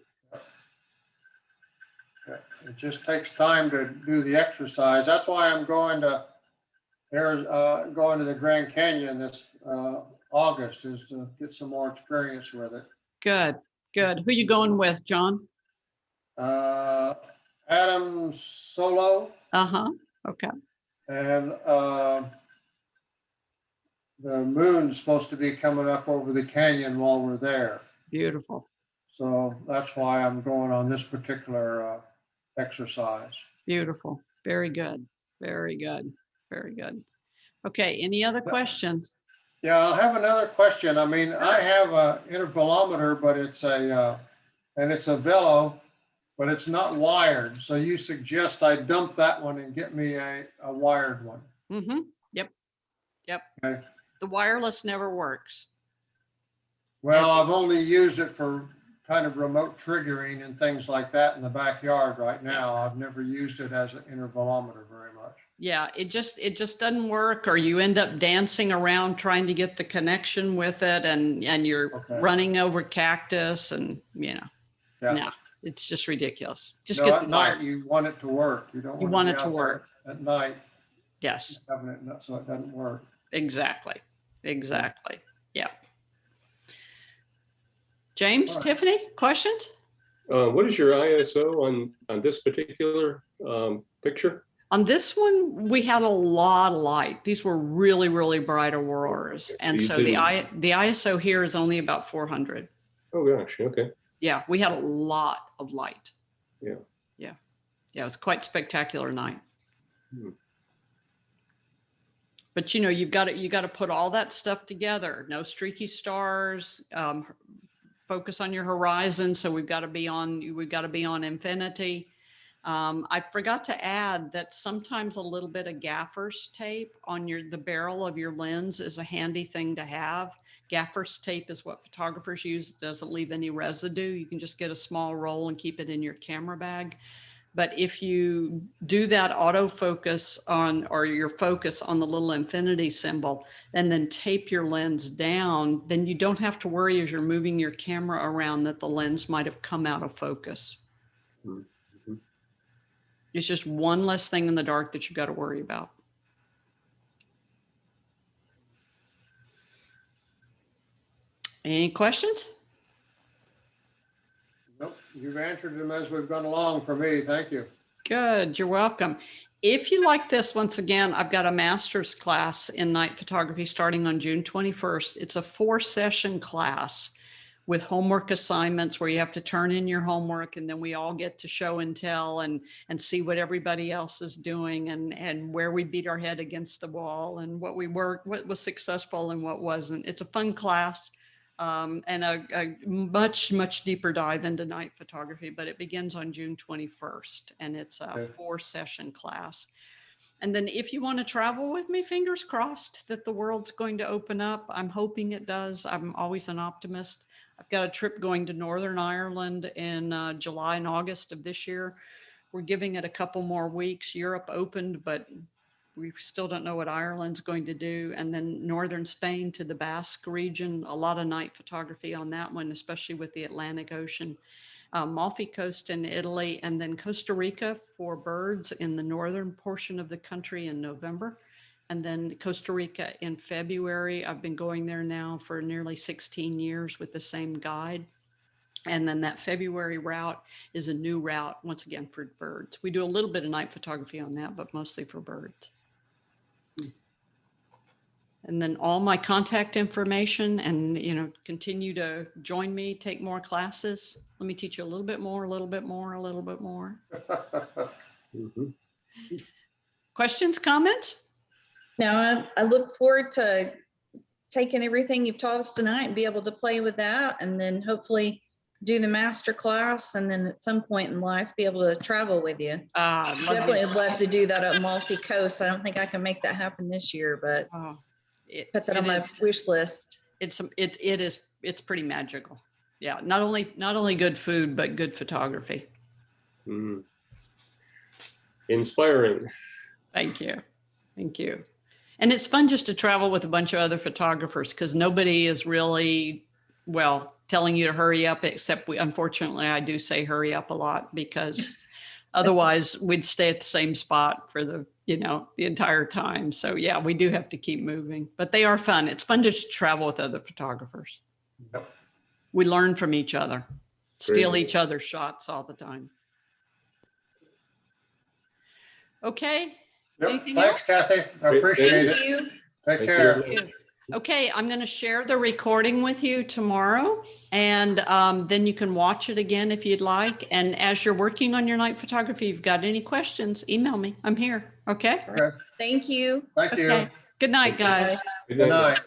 It just takes time to do the exercise. That's why I'm going to the Grand Canyon this August, is to get some more experience with it. Good. Who you going with, John? Adam Solo. Okay. And the moon's supposed to be coming up over the canyon while we're there. Beautiful. So that's why I'm going on this particular exercise. Beautiful. Very good. Very good. Very good. Okay. Any other questions? Yeah, I'll have another question. I mean, I have a intervalometer, but it's a Velo, but it's not wired. So you suggest I dump that one and get me a wired one. Mm-hmm. Yep. Okay. The wireless never works. Well, I've only used it for kind of remote triggering and things like that in the backyard right now. I've never used it as an intervalometer very much. Yeah, it just doesn't work, or you end up dancing around trying to get the connection with it, and you're running over cactus, and no, it's just ridiculous. Just get the wire. At night you want it to work. You don't want it to work at night. Yes. Having it so it doesn't work. Exactly. Yeah. James, right. Tiffany, questions? What is your ISO on this particular picture? On this one, we had a lot of light. These were really, really bright auroras. And so the ISO here is only about 400. Oh gosh, okay. Yeah, we had a lot of light. Yeah. It was quite spectacular night. But you've got to put all that stuff together. No streaky stars. Focus on your horizon. So we've got to be on infinity. I forgot to add that sometimes a little bit of gaffer's tape on the barrel of your lens is a handy thing to have. Gaffer's tape is what photographers use. It doesn't leave any residue. You can just get a small roll and keep it in your camera bag. But if you do that autofocus on, or your focus on the little infinity symbol, and then tape your lens down, then you don't have to worry as you're moving your camera around that the lens might have come out of focus. Mhm. It's just one less thing in the dark that you got to worry about. Any questions? Nope, you've answered them as we've gone along for me. Thank you. Good, you're welcome. If you like this, once again, I've got a master's class in night photography starting on June 21st. It's a 4-session class with homework assignments where you have to turn in your homework, and then we all get to show and tell and see what everybody else is doing and where we beat our head against the wall and what was successful and what wasn't. It's a fun class. And a much, much deeper dive into night photography, but it begins on June 21st and it's a Okay. 4-session class. And then if you want to travel with me, fingers crossed that the world's going to open up. I'm hoping it does. I'm always an optimist. I've got a trip going to Northern Ireland in July and August of this year. We're giving it a couple more weeks. Europe opened, but we still don't know what Ireland's going to do. And then Northern Spain to the Basque region, a lot of night photography on that one, especially with the Atlantic Ocean. Amalfi Coast in Italy, and then Costa Rica for birds in the northern portion of the country in November. And then Costa Rica in February. I've been going there now for nearly 16 years with the same guide. And then that February route is a new route, once again, for birds. We do a little bit of night photography on that, but mostly for birds. And then all my contact information, and, you know, continue to join me, take more classes. Let me teach you a little bit more, a little bit more, a little bit more. Mhm. Questions, comments? Now, I look forward to taking everything you've taught us tonight and be able to play with that, and then hopefully do the master class, and then at some point in life be able to travel with you. Definitely would love to do that at Amalfi Coast. I don't think I can make that happen this year, but put that on my wish list. It's pretty magical. Yeah, not only good food, but good photography. Mhm. Inspiring. Thank you. Thank you. And it's fun just to travel with a bunch of other photographers, because nobody is really, well, telling you to hurry up, except unfortunately, I do say hurry up a lot, because otherwise we'd stay at the same spot for the entire time. So yeah, we do have to keep moving, but they are fun. It's fun to just travel with other photographers. Yep. We learn from each other, steal Great. each other's shots all the time. Okay. Yep, Anything thanks, Kathy. I Great, appreciate thank it. Thank you. Take Thank you care. very much. Okay, I'm going to share the recording with you tomorrow, and then you can watch it again if you'd like. And as you're working on your night photography, if you've got any questions, email me. I'm here. Okay. Okay, Thank you. thank you. Okay. Good night, guys. Good Good night. night.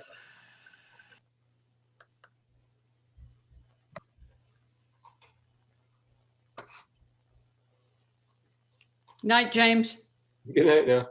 Night, James. Good night now.